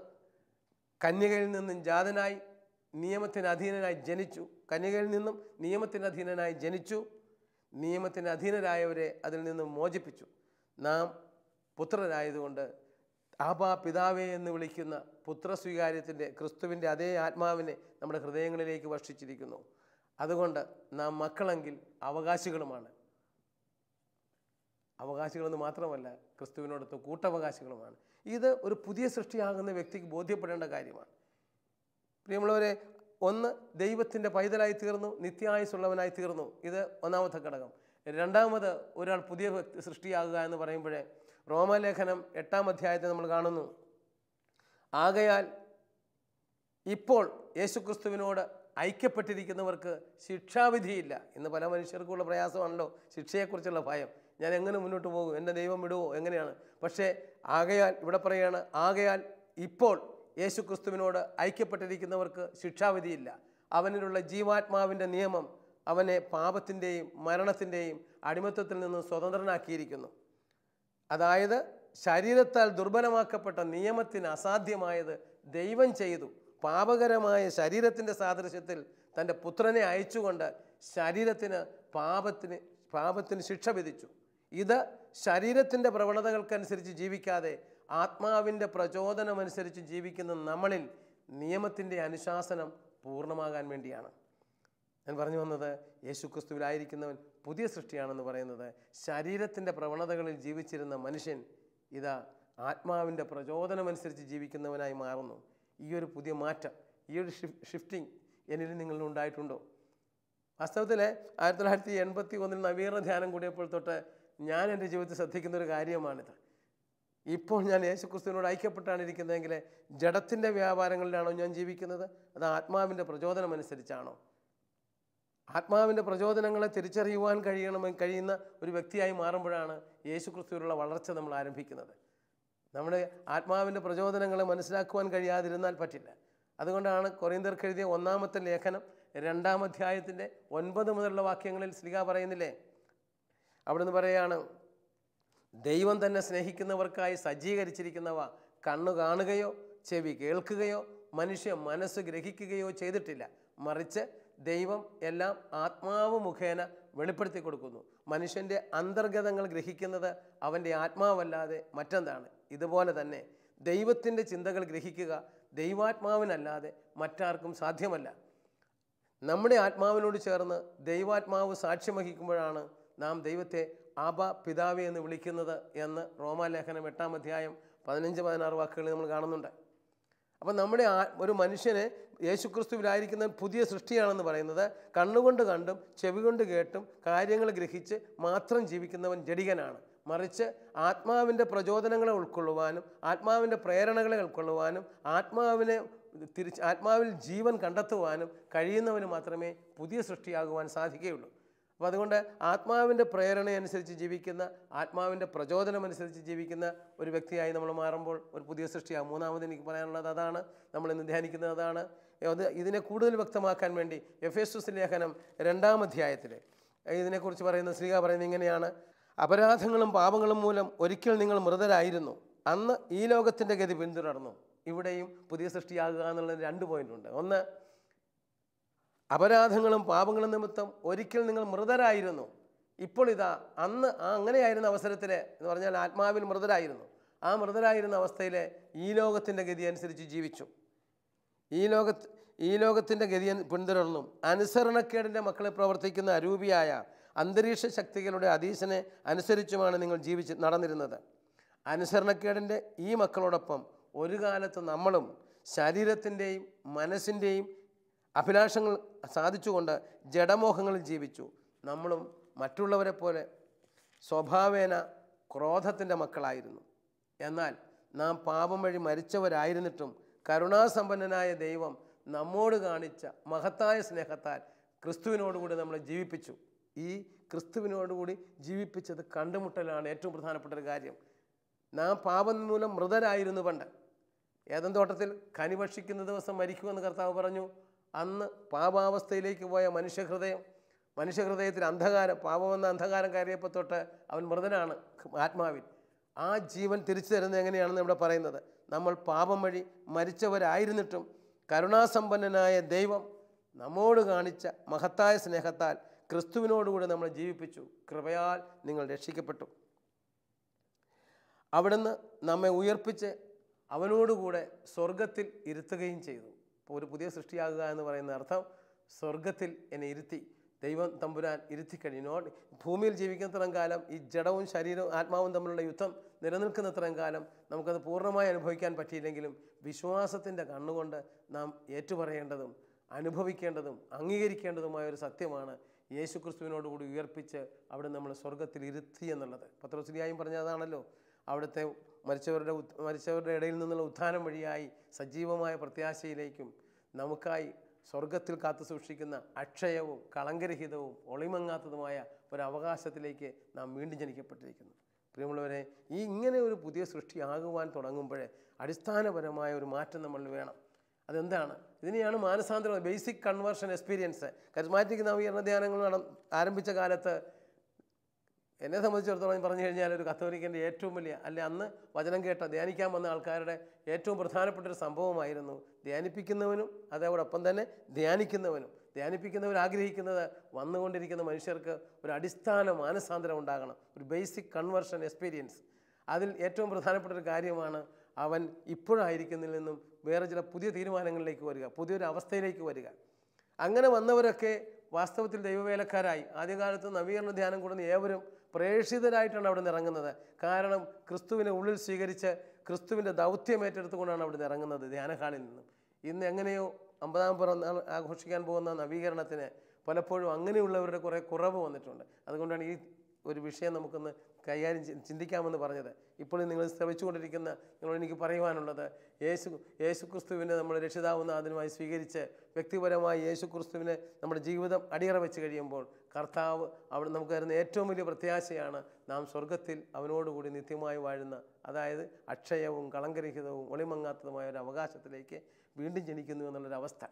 കന്യകയിൽ നിന്നും ജാതനായി നിയമത്തിന് അധീനനായി ജനിച്ചു. കന്യകയിൽ നിന്നും നിയമത്തിന് അധീനനായി ജനിച്ചു. നിയമത്തിന് അധീനരായവരെ അതിൽ നിന്നും മോചിപ്പിച്ചു. നാം പുത്രരായതുകൊണ്ട് ആബാ പിതാവേ എന്ന് വിളിക്കുന്ന പുത്രസ്വീകാര്യത്തിൻ്റെ ക്രിസ്തുവിൻ്റെ അതേ ആത്മാവിനെ നമ്മുടെ ഹൃദയങ്ങളിലേക്ക് വർഷിച്ചിരിക്കുന്നു. അതുകൊണ്ട് നാം മക്കളെങ്കിൽ അവകാശികളുമാണ്. അവകാശികളെന്ന് മാത്രമല്ല, ക്രിസ്തുവിനോടൊത്ത് കൂട്ടവകാശികളുമാണ്. ഇത് ഒരു പുതിയ സൃഷ്ടിയാകുന്ന വ്യക്തിക്ക് ബോധ്യപ്പെടേണ്ട കാര്യമാണ്. പ്രിയമുള്ളവരെ, ഒന്ന്, ദൈവത്തിൻ്റെ പൈതലായി തീർന്നു, നിത്യായുസുള്ളവനായി തീർന്നു. ഇത് ഒന്നാമത്തെ ഘടകം. രണ്ടാമത്, ഒരാൾ പുതിയ സൃഷ്ടിയാകുക എന്ന് പറയുമ്പോഴേ റോമാലേഖനം 8-ാം അധ്യായത്തിൽ നമ്മൾ കാണുന്നു, ആകയാൽ ഇപ്പോൾ യേശുക്രിസ്തുവിനോട് ഐക്യപ്പെട്ടിരിക്കുന്നവർക്ക് ശിക്ഷാവിധിയില്ല. ഇന്ന് പല മനുഷ്യർക്കുള്ള പ്രയാസമാണല്ലോ ശിക്ഷയെക്കുറിച്ചുള്ള ഭയം. ഞാൻ എങ്ങനെ മുന്നോട്ട് പോകും, എൻ്റെ ദൈവം വിടുവോ, എങ്ങനെയാണ്? പക്ഷേ ആകയാൽ ഇവിടെ പറയുകയാണ്, ആകയാൽ ഇപ്പോൾ യേശുക്രിസ്തുവിനോട് ഐക്യപ്പെട്ടിരിക്കുന്നവർക്ക് ശിക്ഷാവിധിയില്ല. അവനിലുള്ള ജീവാത്മാവിൻ്റെ നിയമം അവനെ പാപത്തിൻ്റെയും മരണത്തിൻ്റെയും അടിമത്തത്തിൽ നിന്ന് സ്വതന്ത്രനാക്കിയിരിക്കുന്നു. അതായത് ശരീരത്താൽ ദുർബലമാക്കപ്പെട്ട നിയമത്തിന് അസാധ്യമായത് ദൈവം ചെയ്തു. പാപകരമായ ശരീരത്തിൻ്റെ സാദൃശ്യത്തിൽ തൻ്റെ പുത്രനെ അയച്ചുകൊണ്ട് ശരീരത്തിന് പാപത്തിന് ശിക്ഷ വിധിച്ചു. ഇത് ശരീരത്തിൻ്റെ പ്രവണതകൾക്കനുസരിച്ച് ജീവിക്കാതെ ആത്മാവിൻ്റെ പ്രചോദനമനുസരിച്ച് ജീവിക്കുന്ന നമ്മളിൽ നിയമത്തിൻ്റെ അനുശാസനം പൂർണ്ണമാകാൻ വേണ്ടിയാണ്. ഞാൻ പറഞ്ഞു വന്നത്, യേശുക്രിസ്തുവിലായിരിക്കുന്നവൻ പുതിയ സൃഷ്ടിയാണെന്ന് പറയുന്നത് ശരീരത്തിൻ്റെ പ്രവണതകളിൽ ജീവിച്ചിരുന്ന മനുഷ്യൻ ഇതാ ആത്മാവിൻ്റെ പ്രചോദനമനുസരിച്ച് ജീവിക്കുന്നവനായി മാറുന്നു. ഈ ഒരു പുതിയ മാറ്റം, ഈ ഒരു ഷിഫ്റ്റിംഗ് എന്നിൽ നിങ്ങളിലുണ്ടായിട്ടുണ്ടോ? വാസ്തവത്തിൽ 1981 നവീകരണ ധ്യാനം കൂടിയപ്പോൾ തൊട്ട് ഞാൻ എൻ്റെ ജീവിതത്തിൽ ശ്രദ്ധിക്കുന്നൊരു കാര്യമാണിത്. ഇപ്പോൾ ഞാൻ യേശുക്രിസ്തുവിനോട് ഐക്യപ്പെട്ടാണ് ഇരിക്കുന്നതെങ്കിൽ ജഡത്തിൻ്റെ വ്യാപാരങ്ങളിലാണോ ഞാൻ ജീവിക്കുന്നത്? അത് ആത്മാവിൻ്റെ പ്രചോദനം അനുസരിച്ചാണോ? ആത്മാവിൻ്റെ പ്രചോദനങ്ങളെ തിരിച്ചറിയുവാൻ കഴിയുന്ന ഒരു വ്യക്തിയായി മാറുമ്പോഴാണ് യേശുക്രിസ്തുവിലുള്ള വളർച്ച നമ്മൾ ആരംഭിക്കുന്നത്. നമ്മുടെ ആത്മാവിൻ്റെ പ്രചോദനങ്ങളെ മനസ്സിലാക്കുവാൻ കഴിയാതിരുന്നാൽ പറ്റില്ല. അതുകൊണ്ടാണ് കൊരിന്ത്യർക്ക് എഴുതിയ 1-ാമത്തെ ലേഖനം 2-ാം അധ്യായത്തിൻ്റെ 9 മുതലുള്ള വാക്യങ്ങളിൽ ശ്ലീഹ പറയുന്നില്ലേ, അവിടുന്ന് പറയുകയാണ്, ദൈവം തന്നെ സ്നേഹിക്കുന്നവർക്കായി സജ്ജീകരിച്ചിരിക്കുന്നവ കണ്ണു കാണുകയോ ചെവി കേൾക്കുകയോ മനുഷ്യ മനസ്സ് ഗ്രഹിക്കുകയോ ചെയ്തിട്ടില്ല. മറിച്ച് ദൈവം എല്ലാം ആത്മാവ് മുഖേന വെളിപ്പെടുത്തി കൊടുക്കുന്നു. മനുഷ്യൻ്റെ അന്തർഗതങ്ങൾ ഗ്രഹിക്കുന്നത് അവൻ്റെ ആത്മാവല്ലാതെ മറ്റെന്താണ്? ഇതുപോലെ തന്നെ ദൈവത്തിൻ്റെ ചിന്തകൾ ഗ്രഹിക്കുക ദൈവാത്മാവിനല്ലാതെ മറ്റാർക്കും സാധ്യമല്ല. നമ്മുടെ ആത്മാവിനോട് ചേർന്ന് ദൈവാത്മാവ് സാക്ഷ്യം വഹിക്കുമ്പോഴാണ് നാം ദൈവത്തെ ആബ പിതാവേ എന്ന് വിളിക്കുന്നത് എന്ന് റോമാലേഖനം 8-ാം അധ്യായം 15-16 വാക്കുകളിൽ നമ്മൾ കാണുന്നുണ്ട്. അപ്പം നമ്മുടെ ഒരു മനുഷ്യനെ യേശുക്രിസ്തുവിലായിരിക്കുന്ന പുതിയ സൃഷ്ടിയാണെന്ന് പറയുന്നത് കണ്ണുകൊണ്ട് കണ്ടും ചെവി കൊണ്ട് കേട്ടും കാര്യങ്ങൾ ഗ്രഹിച്ച് മാത്രം ജീവിക്കുന്നവൻ ജഡികനാണ്. മറിച്ച് ആത്മാവിൻ്റെ പ്രചോദനങ്ങളെ ഉൾക്കൊള്ളുവാനും ആത്മാവിൻ്റെ പ്രേരണകളെ ഉൾക്കൊള്ളുവാനും ആത്മാവിൽ ജീവൻ കണ്ടെത്തുവാനും കഴിയുന്നവന് മാത്രമേ പുതിയ സൃഷ്ടിയാകുവാൻ സാധിക്കുകയുള്ളൂ. അപ്പോൾ അതുകൊണ്ട് ആത്മാവിൻ്റെ പ്രേരണയനുസരിച്ച് ജീവിക്കുന്ന, ആത്മാവിൻ്റെ പ്രചോദനമനുസരിച്ച് ജീവിക്കുന്ന ഒരു വ്യക്തിയായി നമ്മൾ മാറുമ്പോൾ ഒരു പുതിയ സൃഷ്ടിയാകും. മൂന്നാമത് എനിക്ക് പറയാനുള്ളത് അതാണ്, നമ്മളിന്ന് ധ്യാനിക്കുന്നത് അതാണ്. ഇതിനെ കൂടുതൽ വ്യക്തമാക്കാൻ വേണ്ടി എഫേസ്യസ് ലേഖനം 2-ാം അധ്യായത്തിൽ ഇതിനെക്കുറിച്ച് പറയുന്ന ശ്ലീഹ പറയുന്നത് ഇങ്ങനെയാണ്: അപരാധങ്ങളും പാപങ്ങളും മൂലം ഒരിക്കൽ നിങ്ങൾ മൃതരായിരുന്നു, അന്ന് ഈ ലോകത്തിൻ്റെ ഗതി പിന്തുടർന്നു. ഇവിടെയും പുതിയ സൃഷ്ടിയാകുക എന്നുള്ളതിന് 2 പോയിൻ്റുണ്ട്. ഒന്ന്, അപരാധങ്ങളും പാപങ്ങളും നിമിത്തം ഒരിക്കൽ നിങ്ങൾ മൃതരായിരുന്നു. ഇപ്പോൾ ഇതാ അന്ന് അങ്ങനെയായിരുന്ന അവസരത്തിൽ എന്ന് പറഞ്ഞാൽ ആത്മാവിൽ മൃതരായിരുന്നു. ആ മൃതരായിരുന്ന അവസ്ഥയിൽ ഈ ലോകത്തിൻ്റെ ഗതി അനുസരിച്ച് ജീവിച്ചു. ഈ ലോകത്തിൻ്റെ ഗതി പിന്തുടർന്നും അനുസരണക്കേടിൻ്റെ മക്കളെ പ്രവർത്തിക്കുന്ന അരൂപിയായ അന്തരീക്ഷ ശക്തികളുടെ അധീശനെ അനുസരിച്ചുമാണ് നിങ്ങൾ നടന്നിരുന്നത്. അനുസരണക്കേടിൻ്റെ ഈ മക്കളോടൊപ്പം ഒരു കാലത്ത് നമ്മളും ശരീരത്തിൻ്റെയും മനസ്സിൻ്റെയും അഭിലാഷങ്ങൾ സാധിച്ചുകൊണ്ട് ജഡമോഹങ്ങളിൽ ജീവിച്ചു. നമ്മളും മറ്റുള്ളവരെ പോലെ സ്വഭാവേന ക്രോധത്തിൻ്റെ മക്കളായിരുന്നു. എന്നാൽ നാം പാപം വഴി മരിച്ചവരായിരുന്നിട്ടും കരുണാസമ്പന്നനായ ദൈവം നമ്മോട് കാണിച്ച മഹത്തായ സ്നേഹത്താൽ ക്രിസ്തുവിനോടുകൂടി നമ്മളെ ജീവിപ്പിച്ചു. ഈ ക്രിസ്തുവിനോടുകൂടി ജീവിപ്പിച്ചത് കണ്ടുമുട്ടലാണ് ഏറ്റവും പ്രധാനപ്പെട്ട ഒരു കാര്യം. നാം പാപം മൂലം മൃതരായിരുന്നു പണ്ട്. ഏദൻ തോട്ടത്തിൽ കനി ഭക്ഷിക്കുന്ന ദിവസം മരിക്കുമെന്ന് കർത്താവ് പറഞ്ഞു. അന്ന് പാപാവസ്ഥയിലേക്ക് പോയ മനുഷ്യഹൃദയത്തിൽ അന്ധകാരം, പാപമെന്ന അന്ധകാരം കയറിയപ്പോൾ തൊട്ട് അവൻ മൃതനാണ് ആത്മാവിൽ. ആ ജീവൻ തിരിച്ചു തരുന്നത് എങ്ങനെയാണെന്ന് ഇവിടെ പറയുന്നത്. നമ്മൾ പാപം വഴി മരിച്ചവരായിരുന്നിട്ടും കരുണാസമ്പന്നനായ ദൈവം നമ്മോട് കാണിച്ച മഹത്തായ സ്നേഹത്താൽ ക്രിസ്തുവിനോടുകൂടി നമ്മളെ ജീവിപ്പിച്ചു. കൃപയാൽ നിങ്ങൾ രക്ഷിക്കപ്പെട്ടു. അവിടുന്ന് നമ്മെ ഉയർപ്പിച്ച് അവനോടുകൂടെ സ്വർഗത്തിൽ ഇരുത്തുകയും ചെയ്തു. അപ്പോൾ ഒരു പുതിയ സൃഷ്ടിയാകുക എന്ന് പറയുന്ന അർത്ഥം സ്വർഗത്തിൽ എന്നെ ഇരുത്തി, ദൈവം തമ്പുരാൻ ഇരുത്തിക്കഴിഞ്ഞു. ഭൂമിയിൽ ജീവിക്കുന്നത്രയും കാലം ഈ ജഡവും ശരീരവും ആത്മാവും തമ്മിലുള്ള യുദ്ധം നിലനിൽക്കുന്നത്രയും കാലം നമുക്കത് പൂർണ്ണമായി അനുഭവിക്കാൻ പറ്റിയില്ലെങ്കിലും വിശ്വാസത്തിൻ്റെ കണ്ണുകൊണ്ട് നാം ഏറ്റുപറയേണ്ടതും അനുഭവിക്കേണ്ടതും അംഗീകരിക്കേണ്ടതുമായ ഒരു സത്യമാണ് യേശുക്രിസ്തുവിനോടുകൂടി ഉയർപ്പിച്ച് അവിടെ നമ്മൾ സ്വർഗത്തിൽ ഇരുത്തി എന്നുള്ളത്. പത്രോസ്ലീഹായും പറഞ്ഞതാണല്ലോ, അവിടുത്തെ മരിച്ചവരുടെ ഇടയിൽ നിന്നുള്ള ഉത്ഥാനം വഴിയായി സജീവമായ പ്രത്യാശയിലേക്കും നമുക്കായി സ്വർഗത്തിൽ കാത്തു സൂക്ഷിക്കുന്ന അക്ഷയവും കളങ്കരഹിതവും ഒളിമങ്ങാത്തതുമായ ഒരു അവകാശത്തിലേക്ക് നാം വീണ്ടും ജനിക്കപ്പെട്ടിരിക്കുന്നു. പ്രിയമുള്ളവരെ, ഇങ്ങനെ ഒരു പുതിയ സൃഷ്ടിയാകുവാൻ തുടങ്ങുമ്പോഴേ അടിസ്ഥാനപരമായ ഒരു മാറ്റം നമ്മളിൽ വേണം. അതെന്താണ്? ഇതിനെയാണ് മാനസാന്തരം, ബേസിക് കൺവേർഷൻ എക്സ്പീരിയൻസ്. കരിസ്മാറ്റിക് നവീകരണ ധ്യാനങ്ങൾ ആരംഭിച്ച കാലത്ത് എന്നെ സംബന്ധിച്ചിടത്തോളം പറഞ്ഞു കഴിഞ്ഞാൽ ഒരു കത്തോലിക്കൻ്റെ ഏറ്റവും വലിയ അന്ന് വചനം കേട്ട ധ്യാനിക്കാൻ വന്ന ആൾക്കാരുടെ ഏറ്റവും പ്രധാനപ്പെട്ടൊരു സംഭവമായിരുന്നു ധ്യാനിപ്പിക്കുന്നവനും അതോടൊപ്പം തന്നെ ധ്യാനിപ്പിക്കുന്നവർ ആഗ്രഹിക്കുന്നത് വന്നുകൊണ്ടിരിക്കുന്ന മനുഷ്യർക്ക് ഒരു അടിസ്ഥാന മാനസാന്തരം ഉണ്ടാകണം, ഒരു ബേസിക് കൺവേർഷൻ എക്സ്പീരിയൻസ്. അതിൽ ഏറ്റവും പ്രധാനപ്പെട്ടൊരു കാര്യമാണ് അവൻ ഇപ്പോഴായിരിക്കുന്നതിൽ നിന്നും വേറെ ചില പുതിയ തീരുമാനങ്ങളിലേക്ക് വരിക, പുതിയൊരു അവസ്ഥയിലേക്ക് വരിക. അങ്ങനെ വന്നവരൊക്കെ വാസ്തവത്തിൽ ദൈവവേലക്കാരായി. ആദ്യകാലത്ത് നവീകരണ ധ്യാനം കൂടുന്ന ഏവരും പ്രേക്ഷിതരായിട്ടാണ് അവിടെ നിന്ന് ഇറങ്ങുന്നത്. കാരണം ക്രിസ്തുവിനെ ഉള്ളിൽ സ്വീകരിച്ച് ക്രിസ്തുവിൻ്റെ ദൗത്യം ഏറ്റെടുത്തുകൊണ്ടാണ് അവിടെ നിന്ന് ഇറങ്ങുന്നത് ധ്യാനഹാളിൽ നിന്നും. ഇന്ന് എങ്ങനെയോ 50-ാം പിറന്നാൾ ആഘോഷിക്കാൻ പോകുന്ന നവീകരണത്തിന് പലപ്പോഴും അങ്ങനെയുള്ളവരുടെ കുറേ കുറവ് വന്നിട്ടുണ്ട്. അതുകൊണ്ടാണ് ഈ ഒരു വിഷയം നമുക്കൊന്ന് കൈകാര്യം ചിന്തിക്കാമെന്ന് പറഞ്ഞത്. ഇപ്പോൾ നിങ്ങൾ ശ്രമിച്ചുകൊണ്ടിരിക്കുന്ന നിങ്ങളോട് എനിക്ക് പറയുവാനുള്ളത്, യേശുക്രിസ്തുവിനെ നമ്മൾ രക്ഷിതാവെന്ന് ആദ്യമായി സ്വീകരിച്ച് വ്യക്തിപരമായി യേശുക്രിസ്തുവിനെ നമ്മുടെ ജീവിതം അടിയറ വെച്ച് കഴിയുമ്പോൾ കർത്താവ് അവിടെ നമുക്ക് തരുന്ന ഏറ്റവും വലിയ പ്രത്യാശയാണ് നാം സ്വർഗത്തിൽ അവനോടുകൂടി നിത്യമായി വാഴുന്ന, അതായത് അക്ഷയവും കളങ്കരഹിതവും ഒളിമങ്ങാത്തതുമായ ഒരു അവകാശത്തിലേക്ക് വീണ്ടും ജനിക്കുന്നു എന്നുള്ളൊരവസ്ഥ.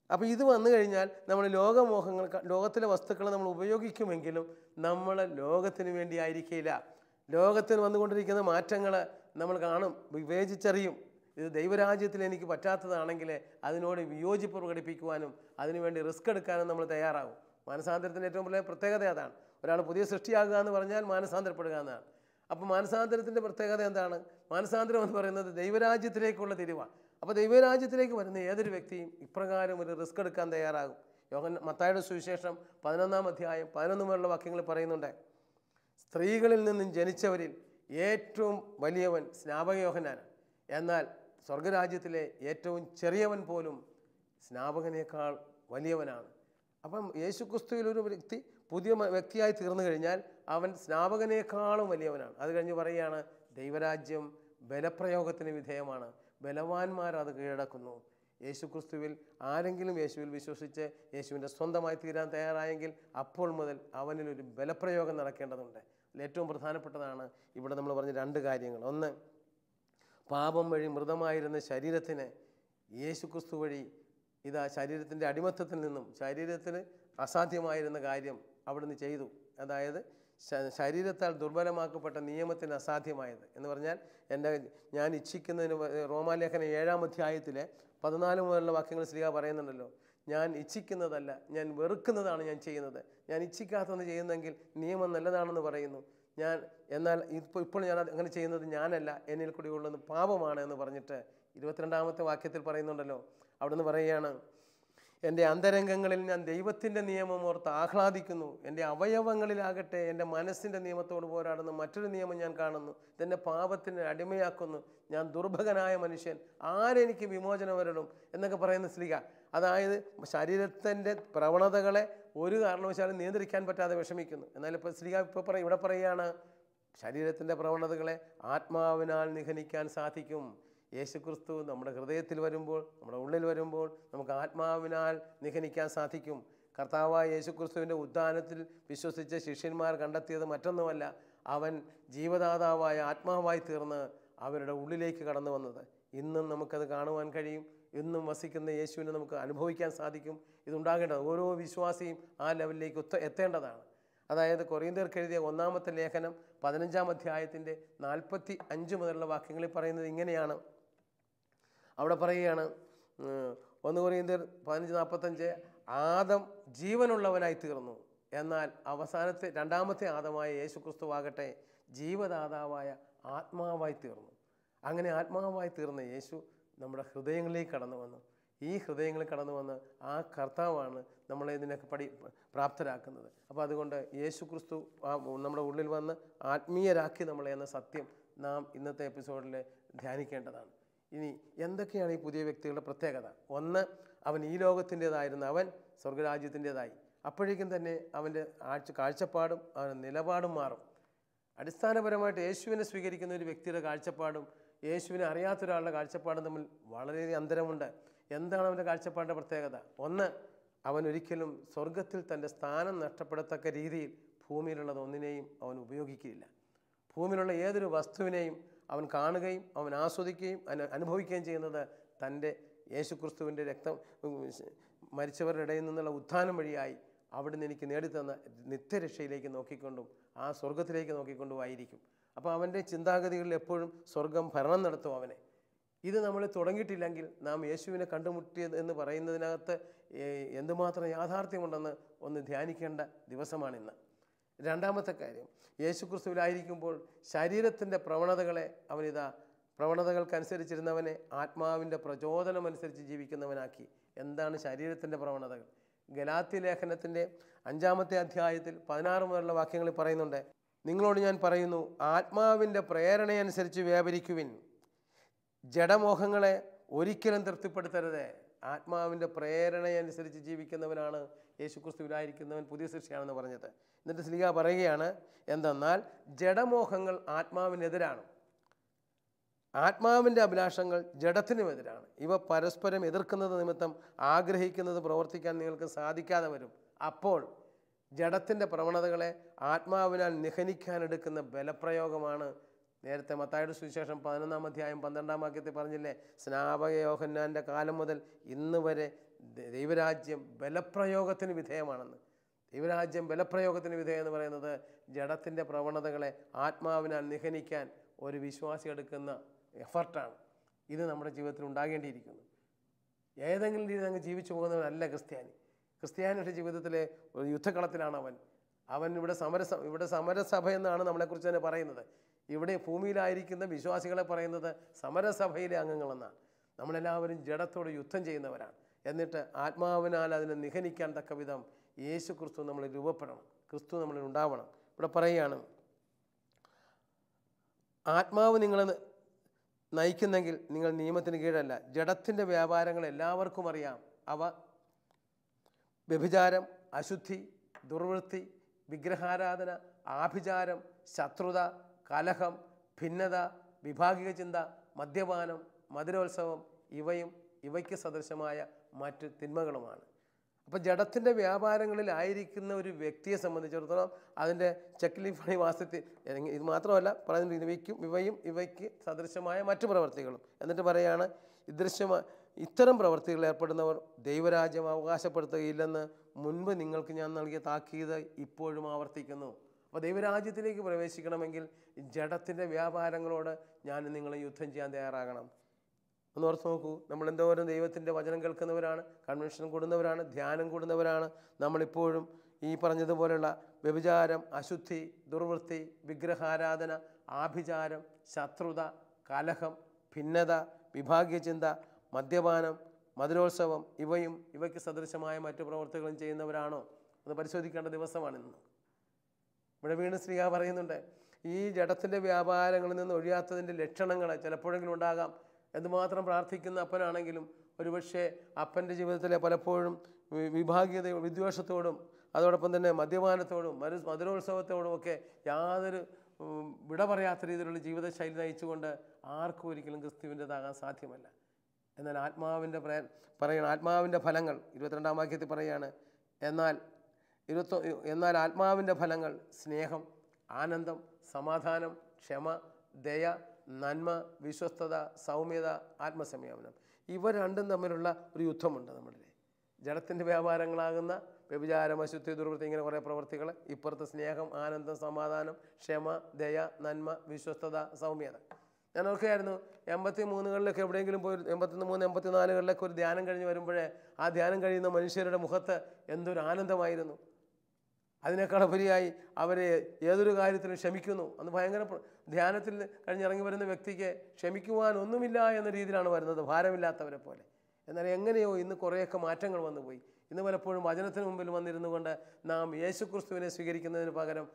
അപ്പോൾ ഇത് വന്നു കഴിഞ്ഞാൽ നമ്മൾ ലോകമോഹങ്ങൾ, ലോകത്തിലെ വസ്തുക്കൾ നമ്മൾ ഉപയോഗിക്കുമെങ്കിലും നമ്മൾ ലോകത്തിന് വേണ്ടി ആയിരിക്കില്ല. ലോകത്തിന് വന്നുകൊണ്ടിരിക്കുന്ന മാറ്റങ്ങൾ നമ്മൾ കാണും, വിവേചിച്ചറിയും. ഇത് ദൈവരാജ്യത്തിൽ എനിക്ക് പറ്റാത്തതാണെങ്കിൽ അതിനോട് വിയോജിപ്പ് പ്രകടിപ്പിക്കുവാനും അതിനുവേണ്ടി റിസ്ക് എടുക്കാനും നമ്മൾ തയ്യാറാകും. മാനസാന്തരത്തിൻ്റെ ഏറ്റവും വലിയ പ്രത്യേകത അതാണ്. ഒരാൾ പുതിയ സൃഷ്ടിയാകുക എന്ന് പറഞ്ഞാൽ മാനസാന്തരപ്പെടുക എന്നാണ്. അപ്പോൾ മാനസാന്തരത്തിൻ്റെ പ്രത്യേകത എന്താണ്? മാനസാന്തരം എന്ന് പറയുന്നത് ദൈവരാജ്യത്തിലേക്കുള്ള തിരിവാണ്. അപ്പോൾ ദൈവരാജ്യത്തിലേക്ക് വരുന്ന ഏതൊരു വ്യക്തിയും ഇപ്രകാരം ഒരു റിസ്ക് എടുക്കാൻ തയ്യാറാകും. മത്തായിയുടെ സുവിശേഷം 11-ാം അധ്യായം 11 മുതലുള്ള വാക്യങ്ങൾ പറയുന്നുണ്ട്, സ്ത്രീകളിൽ നിന്നും ജനിച്ചവരിൽ ഏറ്റവും വലിയവൻ സ്നാപക യോഹന്നാനാണ്. എന്നാൽ സ്വർഗരാജ്യത്തിലെ ഏറ്റവും ചെറിയവൻ പോലും സ്നാപകനേക്കാൾ വലിയവനാണ്. അപ്പം യേശുക്രിസ്തുവിൽ ഒരു വ്യക്തി പുതിയ വ്യക്തിയായി തീർന്നു കഴിഞ്ഞാൽ അവൻ സ്നാപകനേക്കാളും വലിയവനാണ്. അത് കഴിഞ്ഞ് പറയുകയാണ്, ദൈവരാജ്യം ബലപ്രയോഗത്തിന് വിധേയമാണ്, ബലവാന്മാർ അത് കീഴടക്കുന്നു. യേശുക്രിസ്തുവിൽ ആരെങ്കിലും യേശുവിൽ വിശ്വസിച്ച് യേശുവിൻ്റെ സ്വന്തമായി തീരാൻ തയ്യാറായെങ്കിൽ അപ്പോൾ മുതൽ അവനിലൊരു ബലപ്രയോഗം നടക്കേണ്ടതുണ്ട്. ഏറ്റവും പ്രധാനപ്പെട്ടതാണ് ഇവിടെ നമ്മൾ പറഞ്ഞ 2 കാര്യങ്ങൾ. ഒന്ന്, പാപം വഴി മൃതമായിരുന്ന ശരീരത്തിന് യേശുക്രിസ്തു വഴി ഇതാ ശരീരത്തിൻ്റെ അടിമത്തത്തിൽ നിന്നും ശരീരത്തിന് അസാധ്യമായിരുന്ന കാര്യം അവിടുന്ന് ചെയ്തു. അതായത് ശരീരത്താൽ ദുർബലമാക്കപ്പെട്ട നിയമത്തിന് അസാധ്യമായത് എന്ന് പറഞ്ഞാൽ ഞാൻ ഇച്ഛിക്കുന്നതിന്, റോമാലേഖനം 7-ാം അധ്യായത്തിലെ 14 മുതലുള്ള വാക്യങ്ങൾ ശ്രീക പറയുന്നുണ്ടല്ലോ, ഞാൻ ഇച്ഛിക്കുന്നതല്ല ഞാൻ വെറുക്കുന്നതാണ് ഞാൻ ചെയ്യുന്നത്. ഞാൻ ഇച്ഛിക്കാത്തതെന്ന് ചെയ്യുന്നെങ്കിൽ നിയമം നല്ലതാണെന്ന് പറയുന്നു. എന്നാൽ ഇപ്പോൾ ഞാൻ അങ്ങനെ ചെയ്യുന്നത് ഞാനല്ല, എന്നിൽ കൂടി ഉള്ളത് പാപമാണ് എന്ന് പറഞ്ഞിട്ട് 22-ാമത്തെ വാക്യത്തിൽ പറയുന്നുണ്ടല്ലോ. അവിടുന്ന് പറയുകയാണ്, എൻ്റെ അന്തരംഗങ്ങളിൽ ഞാൻ ദൈവത്തിൻ്റെ നിയമം ഓർത്ത് ആഹ്ലാദിക്കുന്നു. എൻ്റെ അവയവങ്ങളിലാകട്ടെ എൻ്റെ മനസ്സിൻ്റെ നിയമത്തോട് പോരാടുന്ന മറ്റൊരു നിയമം ഞാൻ കാണുന്നു. ഇതെന്നെ പാപത്തിന് അടിമയാക്കുന്നു. ഞാൻ ദുർഭകനായ മനുഷ്യൻ, ആരെനിക്ക് വിമോചനം വരണം എന്നൊക്കെ പറയുന്ന ശ്ലീഹ. അതായത് ശരീരത്തിൻ്റെ പ്രവണതകളെ ഒരു കാരണവശാലും നിയന്ത്രിക്കാൻ പറ്റാതെ വിഷമിക്കുന്നു. എന്നാൽ ഇപ്പോൾ ശ്ലീഹ ഇവിടെ പറയുകയാണ്, ശരീരത്തിൻ്റെ പ്രവണതകളെ ആത്മാവിനാൽ നിഹനിക്കാൻ സാധിക്കും. യേശുക്രിസ്തു നമ്മുടെ ഹൃദയത്തിൽ വരുമ്പോൾ, നമ്മുടെ ഉള്ളിൽ വരുമ്പോൾ നമുക്ക് ആത്മാവിനാൽ നിഹനിക്കാൻ സാധിക്കും. കർത്താവായ യേശുക്രിസ്തുവിൻ്റെ ഉദ്ധാനത്തിൽ വിശ്വസിച്ച ശിഷ്യന്മാർ കണ്ടെത്തിയത് മറ്റൊന്നുമല്ല, അവൻ ജീവദാതാവായ ആത്മാവായി തീർന്ന് അവരുടെ ഉള്ളിലേക്ക് കടന്നു വന്നത്. ഇന്നും നമുക്കത് കാണുവാൻ കഴിയും. ഇന്നും വസിക്കുന്ന യേശുവിനെ നമുക്ക് അനുഭവിക്കാൻ സാധിക്കും. ഇതുണ്ടാകേണ്ടത് ഓരോ വിശ്വാസിയും ആ ലെവലിലേക്ക് എത്തേണ്ടതാണ്. അതായത് കൊറിന്ത്യർക്ക് എഴുതിയ 1-ാമത്തെ ലേഖനം 15-ാം അധ്യായത്തിൻ്റെ 45 മുതലുള്ള വാക്യങ്ങളിൽ പറയുന്നത് ഇങ്ങനെയാണ്. അവിടെ പറയുകയാണ്, 1 കൊരിന്ത്യർ 15:45, ആദം ജീവനുള്ളവനായി തീർന്നു, എന്നാൽ അവസാനത്തെ 2-ാമത്തെ ആദമായ യേശുക്രിസ്തുവാകട്ടെ ജീവദാതാവായ ആത്മാവായി തീർന്നു. അങ്ങനെ ആത്മാവായി തീർന്ന യേശു നമ്മുടെ ഹൃദയങ്ങളിലേക്ക് കടന്നു വന്നു. ഈ ഹൃദയങ്ങളിൽ കടന്നു വന്ന് ആ കർത്താവാണ് നമ്മളെ ഇതിനൊക്കെ പ്രാപ്തരാക്കുന്നത്. അപ്പോൾ അതുകൊണ്ട് യേശുക്രിസ്തു നമ്മുടെ ഉള്ളിൽ വന്ന് ആത്മീയരാക്കി നമ്മളെ എന്ന സത്യം നാം ഇന്നത്തെ എപ്പിസോഡിൽ ധ്യാനിക്കേണ്ടതാണ്. ഇനി എന്തൊക്കെയാണ് ഈ പുതിയ വ്യക്തികളുടെ പ്രത്യേകത? ഒന്ന്, അവൻ ഈ ലോകത്തിൻ്റെതായിരുന്ന അവൻ സ്വർഗരാജ്യത്തിൻ്റെതായി. അപ്പോഴേക്കും തന്നെ അവൻ്റെ കാഴ്ചപ്പാടും അവൻ്റെ നിലപാടും മാറും. അടിസ്ഥാനപരമായിട്ട് യേശുവിനെ സ്വീകരിക്കുന്ന ഒരു വ്യക്തിയുടെ കാഴ്ചപ്പാടും യേശുവിനെ അറിയാത്തൊരാളുടെ കാഴ്ചപ്പാടും തമ്മിൽ വളരെയധികം അന്തരമുണ്ട്. എന്താണ് അവൻ്റെ കാഴ്ചപ്പാടിൻ്റെ പ്രത്യേകത? ഒന്ന്, അവൻ ഒരിക്കലും സ്വർഗത്തിൽ തൻ്റെ സ്ഥാനം നഷ്ടപ്പെടത്തക്ക രീതിയിൽ ഭൂമിയിലുള്ളത് ഒന്നിനെയും അവൻ ഉപയോഗിക്കുകയില്ല. ഭൂമിയിലുള്ള ഏതൊരു വസ്തുവിനെയും അവൻ കാണുകയും അവൻ ആസ്വദിക്കുകയും അനുഭവിക്കുകയും ചെയ്യുന്നത് തൻ്റെ യേശുക്രിസ്തുവിൻ്റെ രക്തം മരിച്ചവരുടെ ഇടയിൽ നിന്നുള്ള ഉത്ഥാനം വഴിയായി അവിടുന്ന് എനിക്ക് നേടിത്തന്ന നിത്യരക്ഷയിലേക്ക് നോക്കിക്കൊണ്ടും ആ സ്വർഗത്തിലേക്ക് നോക്കിക്കൊണ്ടുമായിരിക്കും. അപ്പോൾ അവൻ്റെ ചിന്താഗതികളിൽ എപ്പോഴും സ്വർഗം ഭരണം നടത്തും അവനെ. ഇത് നമ്മൾ തുടങ്ങിയിട്ടില്ലെങ്കിൽ നാം യേശുവിനെ കണ്ടുമുട്ടിയത് എന്ന് പറയുന്നതിനകത്ത് എന്തുമാത്രം യാഥാർത്ഥ്യമുണ്ടെന്ന് ഒന്ന് ധ്യാനിക്കേണ്ട ദിവസമാണിന്ന്. 2-ാമത്തെ കാര്യം, യേശുക്രിസ്തുവിലായിരിക്കുമ്പോൾ ശരീരത്തിൻ്റെ പ്രവണതകളെ പ്രവണതകൾക്കനുസരിച്ചിരുന്നവനെ ആത്മാവിൻ്റെ പ്രചോദനമനുസരിച്ച് ജീവിക്കുന്നവനാക്കി. എന്താണ് ശരീരത്തിൻ്റെ പ്രവണതകൾ? ഗലാത്യ ലേഖനത്തിൻ്റെ 5-ാമത്തെ അധ്യായത്തിൽ 16 മുതലുള്ള വാക്യങ്ങളിൽ പറയുന്നുണ്ട്, നിങ്ങളോട് ഞാൻ പറയുന്നു, ആത്മാവിൻ്റെ പ്രേരണയനുസരിച്ച് വ്യാപരിക്കുവിൻ, ജഡമോഹങ്ങളെ ഒരിക്കലും തൃപ്തിപ്പെടുത്തരുത്. ആത്മാവിൻ്റെ പ്രേരണയനുസരിച്ച് ജീവിക്കുന്നവനാണ് യേശുക്രിസ്തുവിലായിരിക്കുന്നവൻ പുതിയ സൃഷ്ടിയാണെന്ന് പറഞ്ഞത്. എന്നിട്ട് ശ്ലീഹ പറയുകയാണ്, എന്തെന്നാൽ ജഡമോഹങ്ങൾ ആത്മാവിനെതിരാണ്, ആത്മാവിൻ്റെ അഭിലാഷങ്ങൾ ജഡത്തിനുമെതിരാണ്. ഇവ പരസ്പരം എതിർക്കുന്നത് നിമിത്തം ആഗ്രഹിക്കുന്നത് പ്രവർത്തിക്കാൻ നിങ്ങൾക്ക് സാധിക്കാതെ വരും. അപ്പോൾ ജഡത്തിൻ്റെ പ്രവണതകളെ ആത്മാവിനാൽ നിഹനിക്കാനെടുക്കുന്ന ബലപ്രയോഗമാണ്. നേരത്തെ മത്തായിയുടെ സുവിശേഷം 11-ാം അധ്യായം 12-ാം വാക്യത്തിൽ പറഞ്ഞില്ലേ, സ്നാപക യോഹന്നാൻ്റെ കാലം മുതൽ ഇന്ന് വരെ ദൈവരാജ്യം ബലപ്രയോഗത്തിന് വിധേയമാണെന്ന്. ദൈവരാജ്യം ബലപ്രയോഗത്തിന് വിധേയം എന്ന് പറയുന്നത് ജഡത്തിൻ്റെ പ്രവണതകളെ ആത്മാവിനാൽ നിഹനിക്കാൻ ഒരു വിശ്വാസി എടുക്കുന്ന എഫർട്ടാണ്. ഇത് നമ്മുടെ ജീവിതത്തിൽ ഉണ്ടാകേണ്ടിയിരിക്കുന്നു. ഏതെങ്കിലും രീതിയിൽ അങ്ങ് ജീവിച്ചു പോകുന്നവനല്ല ക്രിസ്ത്യാനി. ക്രിസ്ത്യാനിയുടെ ജീവിതത്തിലെ ഒരു യുദ്ധക്കളത്തിലാണ് അവൻ ഇവിടെ സമരസഭ എന്നാണ് നമ്മളെക്കുറിച്ച് തന്നെ പറയുന്നത്. ഇവിടെ ഭൂമിയിലായിരിക്കുന്ന വിശ്വാസികളെ പറയുന്നത് സമരസഭയിലെ അംഗങ്ങളെന്നാണ്. നമ്മളെല്ലാവരും ജഡത്തോട് യുദ്ധം ചെയ്യുന്നവരാണ്. എന്നിട്ട് ആത്മാവിനാൽ അതിനെ നിഹനിക്കാൻ തക്ക വിധം യേശു ക്രിസ്തു നമ്മൾ രൂപപ്പെടണം, ക്രിസ്തു നമ്മളിൽ ഉണ്ടാവണം. ഇവിടെ പറയുകയാണ്, ആത്മാവ് നിങ്ങളെ നയിക്കുന്നെങ്കിൽ നിങ്ങൾ നിയമത്തിന് കീഴല്ല. ജഡത്തിൻ്റെ വ്യാപാരങ്ങൾ എല്ലാവർക്കും അറിയാം. അവ വ്യഭിചാരം, അശുദ്ധി, ദുർവൃത്തി, വിഗ്രഹാരാധന, ആഭിചാരം, ശത്രുത, കലഹം, ഭിന്നത, വിഭാഗിക ചിന്ത, മദ്യപാനം, മധുരോത്സവം ഇവയ്ക്ക് സദൃശമായ മറ്റ് തിന്മകളുമാണ്. അപ്പോൾ ജഡത്തിൻ്റെ വ്യാപാരങ്ങളിലായിരിക്കുന്ന ഒരു വ്യക്തിയെ സംബന്ധിച്ചിടത്തോളം അതിൻ്റെ ചെക്ക്ലിഫണി വാസ്തവത്തിൽ ഇത് മാത്രമല്ല പറയുന്നത്, ഇവയ്ക്ക് സദൃശമായ മറ്റു പ്രവർത്തികളും. എന്നിട്ട് പറയുകയാണ്, ഇത്തരം പ്രവർത്തികളിൽ ഏർപ്പെടുന്നവർ ദൈവരാജ്യം അവകാശപ്പെടുത്തുകയില്ലെന്ന് മുൻപ് നിങ്ങൾക്ക് ഞാൻ നൽകിയ താക്കീത് ഇപ്പോഴും ആവർത്തിക്കുന്നു. അപ്പോൾ ദൈവരാജ്യത്തിലേക്ക് പ്രവേശിക്കണമെങ്കിൽ ജഡത്തിൻ്റെ വ്യാപാരങ്ങളോട് ഞാൻ നിങ്ങളെ യുദ്ധം ചെയ്യാൻ തയ്യാറാകണം. ഒന്ന് ഓർത്ത് നോക്കൂ, നമ്മളെന്തോരം ദൈവത്തിൻ്റെ വചനം കേൾക്കുന്നവരാണ്, കൺവെൻഷൻ കൂടുന്നവരാണ്, ധ്യാനം കൂടുന്നവരാണ്. നമ്മളിപ്പോഴും ഈ പറഞ്ഞതുപോലെയുള്ള വ്യഭിചാരം, അശുദ്ധി, ദുർവൃത്തി, വിഗ്രഹാരാധന, ആഭിചാരം, ശത്രുത, കലഹം, ഭിന്നത, വിഭാഗീയ ചിന്ത, മദ്യപാനം, മധുരോത്സവം ഇവയ്ക്ക് സദൃശമായ മറ്റു പ്രവർത്തികളും ചെയ്യുന്നവരാണോ എന്ന് പരിശോധിക്കേണ്ട ദിവസമാണിന്ന്. ഇവിടെ വീണ്ടും ശ്രീഹ പറയുന്നുണ്ട്, ഈ ജഡത്തിൻ്റെ വ്യാപാരങ്ങളിൽ നിന്ന് ഒഴിയാത്തതിൻ്റെ ലക്ഷണങ്ങൾ ചിലപ്പോഴെങ്കിലും ഉണ്ടാകാം. എന്തുമാത്രം പ്രാർത്ഥിക്കുന്ന അപ്പനാണെങ്കിലും ഒരുപക്ഷെ അപ്പൻ്റെ ജീവിതത്തിലെ പലപ്പോഴും വിഭാഗീയതയും വിദ്വേഷത്തോടും അതോടൊപ്പം തന്നെ മദ്യപാനത്തോടും മധുരോത്സവത്തോടും ഒക്കെ യാതൊരു വിട പറയാത്ത രീതിയിലുള്ള ജീവിതശൈലി നയിച്ചുകൊണ്ട് ആർക്കും ഒരിക്കലും ക്രിസ്തുവിൻ്റെതാകാൻ സാധ്യമല്ല. എന്നാൽ ആത്മാവിൻ്റെ ഫലങ്ങൾ 22-ാം വാക്യത്തിൽ പറയുകയാണ്, എന്നാൽ ആത്മാവിൻ്റെ ഫലങ്ങൾ സ്നേഹം, ആനന്ദം, സമാധാനം, ക്ഷമ, ദയ, നന്മ, വിശ്വസ്തത, സൗമ്യത, ആത്മസംയമനം. ഇവ രണ്ടും തമ്മിലുള്ള ഒരു യുദ്ധമുണ്ട് നമ്മളിൽ. ജഡത്തിൻ്റെ വ്യാപാരങ്ങളാകുന്ന വ്യഭിചാരം, അശുദ്ധി, ദുർവൃത്തി, ഇങ്ങനെ കുറേ പ്രവർത്തികൾ. ഇപ്പുറത്ത് സ്നേഹം, ആനന്ദം, സമാധാനം, ക്ഷമ, ദയ, നന്മ, വിശ്വസ്തത, സൗമ്യത. ഞാൻ ഓർക്കുകയായിരുന്നു, 83-കളിലൊക്കെ എവിടെയെങ്കിലും പോയി 83, 84-കളിലൊക്കെ ഒരു ധ്യാനം കഴിഞ്ഞ് വരുമ്പോഴേ ആ ധ്യാനം കഴിയുന്ന മനുഷ്യരുടെ മുഖത്ത് എന്തൊരു ആനന്ദമായിരുന്നു. അതിനേക്കാളുപരിയായി അവരെ ഏതൊരു കാര്യത്തിലും ക്ഷമിക്കുന്നു. അന്ന് ഭയങ്കര ധ്യാനത്തിൽ കഴിഞ്ഞിറങ്ങി വരുന്ന വ്യക്തിക്ക് ക്ഷമിക്കുവാൻ ഒന്നുമില്ല എന്ന രീതിയിലാണ് വരുന്നത്, ഭാരമില്ലാത്തവരെ പോലെ. എന്നാൽ എങ്ങനെയോ ഇന്ന് കുറേയൊക്കെ മാറ്റങ്ങൾ വന്നുപോയി. ഇന്ന് പലപ്പോഴും വചനത്തിന് മുമ്പിൽ വന്നിരുന്നു കൊണ്ട് നാം യേശുക്രിസ്തുവിനെ സ്വീകരിക്കുന്നതിന് പകരം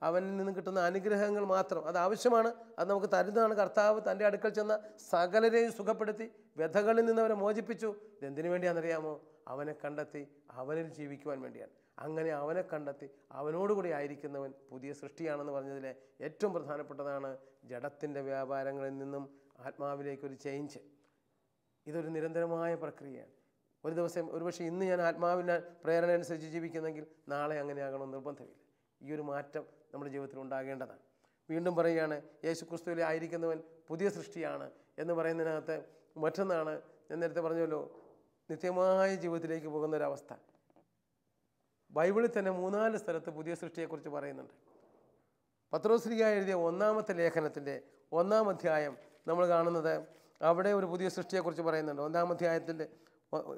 അവനിൽ നിന്ന് കിട്ടുന്ന അനുഗ്രഹങ്ങൾ മാത്രം, അത് ആവശ്യമാണ്, അത് നമുക്ക് തരുന്നതാണ്. കർത്താവ് തൻ്റെ അടുക്കൽ ചെന്ന സകലരെയും സുഖപ്പെടുത്തി വ്യഥകളിൽ നിന്ന് അവരെ മോചിപ്പിച്ചു. ഇതെന്തിനു വേണ്ടിയാണെന്നറിയാമോ? അവനെ കണ്ടെത്തി അവനിൽ ജീവിക്കുവാൻ വേണ്ടിയാണ്. അങ്ങനെ അവനെ കണ്ടെത്തി അവനോടുകൂടി ആയിരിക്കുന്നവൻ പുതിയ സൃഷ്ടിയാണെന്ന് പറഞ്ഞതിലെ ഏറ്റവും പ്രധാനപ്പെട്ടതാണ് ജഡത്തിൻ്റെ വ്യാപാരങ്ങളിൽ നിന്നും ആത്മാവിലേക്കൊരു ചേഞ്ച്. ഇതൊരു നിരന്തരമായ പ്രക്രിയയാണ്. ഒരു ദിവസം ഒരുപക്ഷെ ഇന്ന് ഞാൻ ആത്മാവിൻ്റെ പ്രേരണ അനുസരിച്ച് ജീവിക്കുന്നെങ്കിൽ നാളെ അങ്ങനെയാകണമെന്ന് നിർബന്ധമില്ല. ഈ ഒരു മാറ്റം നമ്മുടെ ജീവിതത്തിൽ ഉണ്ടാകേണ്ടതാണ്. വീണ്ടും പറയുകയാണ്, യേശു ക്രിസ്തുവിൽ ആയിരിക്കുന്നവൻ പുതിയ സൃഷ്ടിയാണ് എന്ന് പറയുന്നതിനകത്ത് മറ്റൊന്നാണ്, ഞാൻ നേരത്തെ പറഞ്ഞല്ലോ, നിത്യമായ ജീവിതത്തിലേക്ക് പോകുന്ന ഒരവസ്ഥ. ബൈബിളിൽ തന്നെ 3-4 സ്ഥലത്ത് പുതിയ സൃഷ്ടിയെക്കുറിച്ച് പറയുന്നുണ്ട്. പത്രോസ്ലീഹ എഴുതിയ 1-ാമത്തെ ലേഖനത്തിൻ്റെ 1-ാം അധ്യായം നമ്മൾ കാണുന്നത്, അവിടെ ഒരു പുതിയ സൃഷ്ടിയെക്കുറിച്ച് പറയുന്നുണ്ട്. 1-ാം അധ്യായത്തിൻ്റെ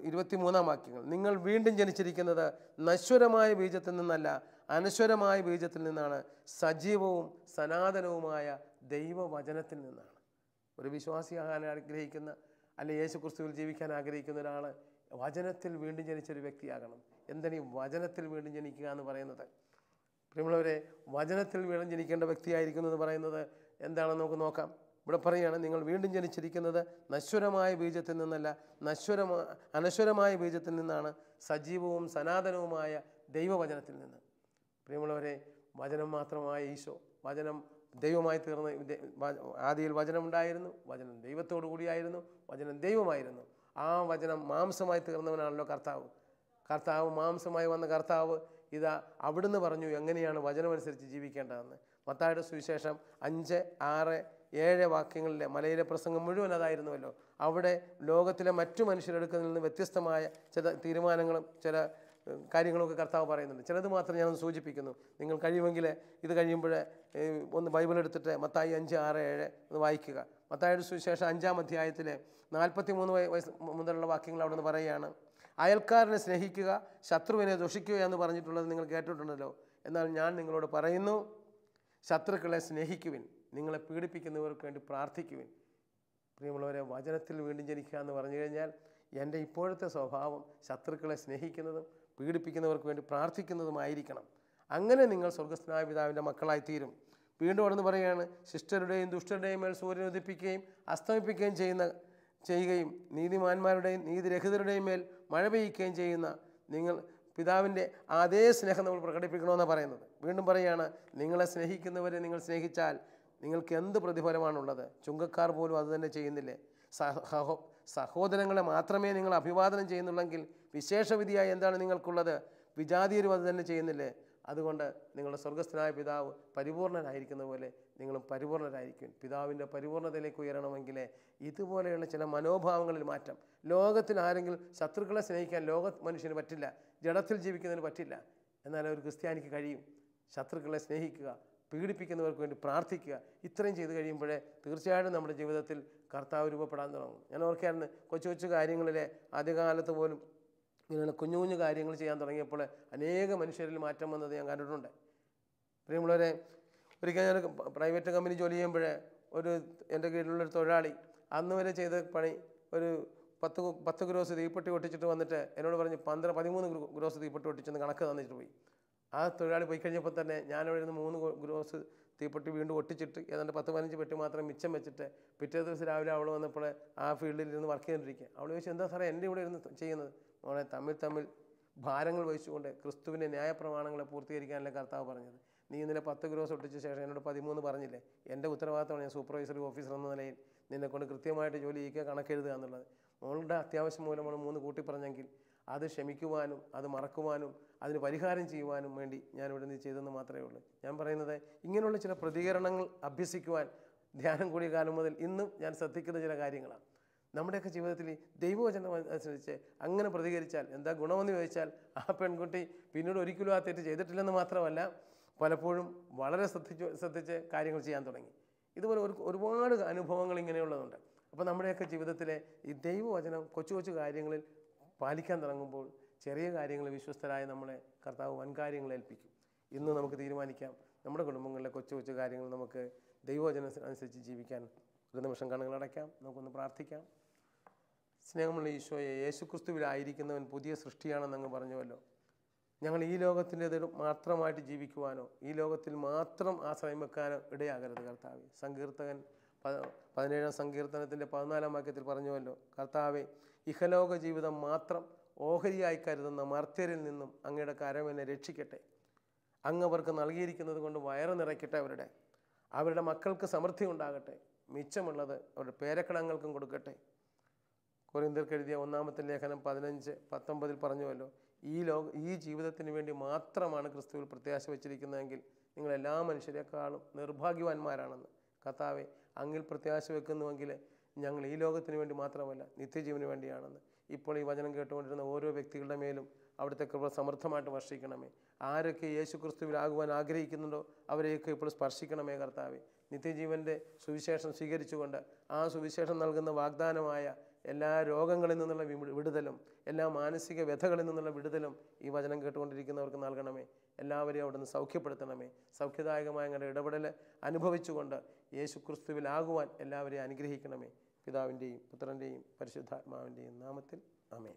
23-ാം വാക്യങ്ങൾ, നിങ്ങൾ വീണ്ടും ജനിച്ചിരിക്കുന്നത് നശ്വരമായ ബീജത്തിൽ നിന്നല്ല, അനശ്വരമായ ബീജത്തിൽ നിന്നാണ്, സജീവവും സനാതനവുമായ ദൈവവചനത്തിൽ നിന്നാണ്. ഒരു വിശ്വാസിയാകാൻ ആഗ്രഹിക്കുന്ന, അല്ലെ യേശു ക്രിസ്തുവിൽ ജീവിക്കാൻ ആഗ്രഹിക്കുന്ന ഒരാൾ വചനത്തിൽ വീണ്ടും ജനിച്ചൊരു വ്യക്തിയാകണം. എന്താണ് ഈ വചനത്തിൽ വീണ്ടും ജനിക്കുക എന്ന് പറയുന്നത്? പ്രിയമുള്ളവരെ, വചനത്തിൽ വീണ്ടും ജനിക്കേണ്ട വ്യക്തിയായിരിക്കുന്നു എന്ന് പറയുന്നത് എന്താണെന്ന് നമുക്ക് നോക്കാം. ഇവിടെ പറയുകയാണ്, നിങ്ങൾ വീണ്ടും ജനിച്ചിരിക്കുന്നത് നശ്വരമായ ബീജത്തിൽ നിന്നല്ല, അനശ്വരമായ ബീജത്തിൽ നിന്നാണ്, സജീവവും സനാതനവുമായ ദൈവവചനത്തിൽ നിന്ന്. പ്രിയമുള്ളവരെ, വചനം മാത്രമായ ഈശോ, വചനം ദൈവമായി തീർന്ന, ആദിയിൽ വചനമുണ്ടായിരുന്നു, വചനം ദൈവത്തോടു കൂടിയായിരുന്നു, വചനം ദൈവമായിരുന്നു. ആ വചനം മാംസമായി തീർന്നവനാണല്ലോ കർത്താവ്. കർത്താവ് മാംസമായി വന്ന കർത്താവ് ഇതാ അവിടുന്ന് പറഞ്ഞു എങ്ങനെയാണ് വചനമനുസരിച്ച് ജീവിക്കേണ്ടതെന്ന്. മത്തായിയുടെ സുവിശേഷം 5, 6, 7 വാക്യങ്ങളിലെ മലയിലെ പ്രസംഗം മുഴുവൻ അതായിരുന്നുവല്ലോ. അവിടെ ലോകത്തിലെ മറ്റു മനുഷ്യരെടുക്കുന്നതിൽ നിന്ന് വ്യത്യസ്തമായ ചില തീരുമാനങ്ങളും ചില കാര്യങ്ങളൊക്കെ കർത്താവ് പറയുന്നുണ്ട്. ചിലത് മാത്രം ഞാനൊന്ന് സൂചിപ്പിക്കുന്നു. നിങ്ങൾ കഴിയുമെങ്കിൽ ഇത് കഴിയുമ്പോൾ ഒന്ന് ബൈബിൾ എടുത്തിട്ട് മത്തായി 5, 6, 7 ഒന്ന് വായിക്കുക. മത്തായിയുടെ സുവിശേഷം 5-ാം അധ്യായത്തിലെ 43 വയസ്സ് മുതലുള്ള വാക്യങ്ങൾ അവിടെ നിന്ന് പറയുകയാണ്. അയൽക്കാരനെ സ്നേഹിക്കുക, ശത്രുവിനെ ദുഷിക്കുക എന്ന് പറഞ്ഞിട്ടുള്ളത് നിങ്ങൾ കേട്ടിട്ടുണ്ടല്ലോ. എന്നാൽ ഞാൻ നിങ്ങളോട് പറയുന്നു, ശത്രുക്കളെ സ്നേഹിക്കുവിൻ, നിങ്ങളെ പീഡിപ്പിക്കുന്നവർക്ക് വേണ്ടി പ്രാർത്ഥിക്കുവിൻ. പ്രിയമുള്ളവരെ, വചനത്തിൽ വീണ്ടും ജനിക്കുക എന്ന് പറഞ്ഞു കഴിഞ്ഞാൽ എൻ്റെ ഇപ്പോഴത്തെ സ്വഭാവം ശത്രുക്കളെ സ്നേഹിക്കുന്നതും പീഡിപ്പിക്കുന്നവർക്ക് വേണ്ടി പ്രാർത്ഥിക്കുന്നതുമായിരിക്കണം. അങ്ങനെ നിങ്ങൾ സ്വർഗ്ഗസ്ഥനായ പിതാവിൻ്റെ മക്കളായിത്തീരും. വീണ്ടും അവിടെ നിന്ന് പറയുകയാണ്, ശിഷ്ടരുടെയും ദുഷ്ടരുടെയും മേൽ സൂര്യൻ ഉദിപ്പിക്കുകയും അസ്തമിപ്പിക്കുകയും ചെയ്യുകയും നീതിമാന്മാരുടെയും നീതിരഹിതരുടെയും മേൽ മഴ പെയ്യുകയും ചെയ്യുന്ന നിങ്ങൾ പിതാവിൻ്റെ അതേ സ്നേഹം നമ്മൾ പ്രകടിപ്പിക്കണമെന്നാണ് പറയുന്നത്. വീണ്ടും പറയുകയാണ്, നിങ്ങളെ സ്നേഹിക്കുന്നവരെ നിങ്ങൾ സ്നേഹിച്ചാൽ നിങ്ങൾക്ക് എന്ത് പ്രതിഫലമാണുള്ളത്? ചുങ്കക്കാർ പോലും അത് തന്നെ ചെയ്യുന്നില്ലേ? സഹോദരങ്ങളെ മാത്രമേ നിങ്ങൾ അഭിവാദനം ചെയ്യുന്നുള്ളെങ്കിൽ വിശേഷവിധിയായി എന്താണ് നിങ്ങൾക്കുള്ളത്? വിജാതീയരും അത് തന്നെ ചെയ്യുന്നില്ലേ? അതുകൊണ്ട് നിങ്ങളുടെ സ്വർഗ്ഗസ്ഥനായ പിതാവ് പരിപൂർണനായിരിക്കുന്ന പോലെ നിങ്ങളും പരിപൂർണരായിരിക്കും. പിതാവിൻ്റെ പരിപൂർണതയിലേക്ക് ഉയരണമെങ്കിൽ ഇതുപോലെയുള്ള ചില മനോഭാവങ്ങളിൽ മാറ്റം. ലോകത്തിൽ ആരെങ്കിലും ശത്രുക്കളെ സ്നേഹിക്കാൻ മനുഷ്യന് പറ്റില്ല, ജഡത്തിൽ ജീവിക്കുന്നതിന് പറ്റില്ല. എന്നാൽ ഒരു ക്രിസ്ത്യാനിക്ക് കഴിയും. ശത്രുക്കളെ സ്നേഹിക്കുക, പീഡിപ്പിക്കുന്നവർക്ക് വേണ്ടി പ്രാർത്ഥിക്കുക. ഇത്രയും ചെയ്ത് കഴിയുമ്പോഴേ തീർച്ചയായിട്ടും നമ്മുടെ ജീവിതത്തിൽ കർത്താവ് രൂപപ്പെടാൻ തുടങ്ങും. ഞാൻ ഓർക്കായിരുന്നു, കൊച്ചു കൊച്ചു കാര്യങ്ങളിലെ ആദ്യകാലത്ത് പോലും ഇങ്ങനെ കുഞ്ഞു കുഞ്ഞു കാര്യങ്ങൾ ചെയ്യാൻ തുടങ്ങിയപ്പോൾ അനേക മനുഷ്യരിൽ മാറ്റം വന്നത് ഞാൻ കണ്ടിട്ടുണ്ട്. പ്രിയമുള്ളവരെ, ഒരിക്കൽ ഞാൻ പ്രൈവറ്റ് കമ്പനി ജോലി ചെയ്യുമ്പോൾ എൻ്റെ കീഴിലുള്ളൊരു തൊഴിലാളി അന്ന് വരെ ചെയ്ത പണി ഒരു 10 ഗ്രോസ് തീപ്പെട്ടി ഒട്ടിച്ചിട്ട് വന്നിട്ട് എന്നോട് പറഞ്ഞ് 13 ഗ്രോസ് തീപ്പെട്ടി ഒട്ടിച്ചെന്ന് കണക്ക് തന്നിട്ട് പോയി. ആ തൊഴിലാളി പോയി കഴിഞ്ഞപ്പോൾ തന്നെ ഞാനവിടെ നിന്ന് 3 ഗ്രോസ് തീപ്പെട്ടി വീണ്ടും ഒട്ടിച്ചിട്ട് ഏതാണ്ട് 10-15 പെട്ടി മാത്രം മിച്ചം വെച്ചിട്ട് പിറ്റേ ദിവസം രാവിലെ അവൾ വന്നപ്പോൾ ആ ഫീൽഡിൽ ഇരുന്ന് വർക്ക് ചെയ്തുകൊണ്ടിരിക്കുക. അവൾ ചോദിച്ചു, എന്താ സാറേ എൻ്റെ ഇവിടെ ഇരുന്ന് ചെയ്യുന്നത്? നമ്മളെ തമ്മിൽ ഭാരങ്ങൾ വഹിച്ചുകൊണ്ട് ക്രിസ്തുവിൻ്റെ ന്യായപ്രമാണങ്ങളെ പൂർത്തീകരിക്കാനല്ലേ കർത്താവ് പറഞ്ഞത്. നീ ഇന്നലെ 10 ഗ്രോസ് ഒട്ടിച്ച ശേഷം എന്നോട് 13 പറഞ്ഞില്ലേ? എൻ്റെ ഉത്തരവാദിത്തമാണ് ഞാൻ സൂപ്പർവൈസറി ഓഫീസർ എന്ന നിലയിൽ നിന്നെക്കൊണ്ട് കൃത്യമായിട്ട് ജോലി ചെയ്യിക്കുക, കണക്കെഴുതുക എന്നുള്ളത്. മോളുടെ അത്യാവശ്യം മൂലമാണ് 3 കൂട്ടി പറഞ്ഞെങ്കിൽ അത് ക്ഷമിക്കുവാനും അത് മറക്കുവാനും അതിന് പരിഹാരം ചെയ്യുവാനും വേണ്ടി ഞാനിവിടെ നിന്ന് ചെയ്തെന്ന് മാത്രമേ ഉള്ളൂ. ഞാൻ പറയുന്നത്, ഇങ്ങനെയുള്ള ചില പ്രതികരണങ്ങൾ അഭ്യസിക്കുവാൻ ധ്യാനം കൂടിയ കാലം മുതൽ ഇന്നും ഞാൻ ശ്രദ്ധിക്കുന്ന ചില കാര്യങ്ങളാണ്. നമ്മുടെയൊക്കെ ജീവിതത്തിൽ ദൈവവചനം അനുസരിച്ച് അങ്ങനെ പ്രതികരിച്ചാൽ എന്താ ഗുണമെന്ന് ചോദിച്ചാൽ, ആ പെൺകുട്ടി പിന്നീട് ഒരിക്കലും ആ തെറ്റ് ചെയ്തിട്ടില്ലെന്ന് മാത്രമല്ല പലപ്പോഴും വളരെ ശ്രദ്ധിച്ച് കാര്യങ്ങൾ ചെയ്യാൻ തുടങ്ങി. ഇതുപോലെ ഒരുപാട് അനുഭവങ്ങൾ ഇങ്ങനെയുള്ളതുണ്ട്. അപ്പോൾ നമ്മുടെയൊക്കെ ജീവിതത്തിലെ ഈ ദൈവവചനം കൊച്ചു കൊച്ചു കാര്യങ്ങളിൽ പാലിക്കാൻ തുടങ്ങുമ്പോൾ ചെറിയ കാര്യങ്ങളിൽ വിശ്വസ്തരായ നമ്മളെ കർത്താവ് വൻകാര്യങ്ങൾ ഏൽപ്പിക്കും. ഇന്ന് നമുക്ക് തീരുമാനിക്കാം, നമ്മുടെ കുടുംബങ്ങളിലെ കൊച്ചു കൊച്ചു കാര്യങ്ങൾ നമുക്ക് ദൈവവചനം അനുസരിച്ച് ജീവിക്കാൻ ഒരു നിമിഷം കണ്ണുകളടയ്ക്കാം. നമുക്കൊന്ന് പ്രാർത്ഥിക്കാം. സ്നേഹമുള്ള ഈശോയെ, യേശുക്രിസ്തുവിലായിരിക്കുന്നവൻ പുതിയ സൃഷ്ടിയാണെന്നങ്ങ് പറഞ്ഞുവല്ലോ. ഞങ്ങൾ ഈ ലോകത്തിൻ്റെത് മാത്രമായിട്ട് ജീവിക്കുവാനോ ഈ ലോകത്തിൽ മാത്രം ആശ്രയം വെക്കാനോ ഇടയാകരുത് കർത്താവേ. സങ്കീർത്തകൻ 17-ാം സങ്കീർത്തനത്തിൻ്റെ 14-ാം വാക്യത്തിൽ പറഞ്ഞുവല്ലോ, കർത്താവെ, ഇഹലോക ജീവിതം മാത്രം ഓഹരിയായി കരുതുന്ന മർത്യരിൽ നിന്നും അങ്ങയുടെ കരം എന്നെ രക്ഷിക്കട്ടെ. അങ്ങ് അവർക്ക് നൽകിയിരിക്കുന്നത് കൊണ്ട് വയറ് നിറയ്ക്കട്ടെ. അവരുടെ മക്കൾക്ക് സമൃദ്ധി ഉണ്ടാകട്ടെ. മിച്ചമുള്ളത് അവരുടെ പേരക്കിടങ്ങൾക്കും കൊടുക്കട്ടെ. കൊരിന്ത്യർക്ക് എഴുതിയ 1-ാമത്തെ ലേഖനം 15-19 പറഞ്ഞുവല്ലോ, ഈ ജീവിതത്തിന് വേണ്ടി മാത്രമാണ് ക്രിസ്തുവിൽ പ്രത്യാശ വച്ചിരിക്കുന്നതെങ്കിൽ നിങ്ങൾ എല്ലാ മനുഷ്യരെക്കാളും നിർഭാഗ്യവാന്മാരാണെന്ന്. കർത്താവെ, അങ്ങിൽ പ്രത്യാശ വെക്കുന്നുവെങ്കിൽ ഞങ്ങൾ ഈ ലോകത്തിന് വേണ്ടി മാത്രമല്ല നിത്യജീവന് വേണ്ടിയാണെന്ന്. ഇപ്പോൾ ഈ വചനം കേട്ടുകൊണ്ടിരുന്ന ഓരോ വ്യക്തികളുടെ മേലും അവിടുത്തെ കൃപ സമൃദ്ധമായിട്ട് വർഷിക്കണമേ. ആരൊക്കെ യേശു ക്രിസ്തുവിലാകുവാൻ ആഗ്രഹിക്കുന്നുണ്ടോ അവരെയൊക്കെ ഇപ്പോൾ സ്പർശിക്കണമേ കർത്താവെ. നിത്യജീവൻ്റെ സുവിശേഷം സ്വീകരിച്ചുകൊണ്ട് ആ സുവിശേഷം നൽകുന്ന വാഗ്ദാനമായ എല്ലാ രോഗങ്ങളിൽ നിന്നുള്ള വിടുതലും എല്ലാ മാനസിക വ്യഥകളിൽ നിന്നുള്ള വിടുതലും ഈ വചനം കേട്ടുകൊണ്ടിരിക്കുന്നവർക്ക് നൽകണമേ. എല്ലാവരെയും അവിടുന്ന് സൗഖ്യപ്പെടുത്തണമേ. സൗഖ്യദായകമായ ഞങ്ങളുടെ ഇടപെടൽ അനുഭവിച്ചുകൊണ്ട് യേശു ക്രിസ്തുവിലാകുവാൻ എല്ലാവരെയും അനുഗ്രഹിക്കണമേ. പിതാവിൻ്റെയും പുത്രൻ്റെയും പരിശുദ്ധാത്മാവിൻ്റെയും നാമത്തിൽ ആമേൻ.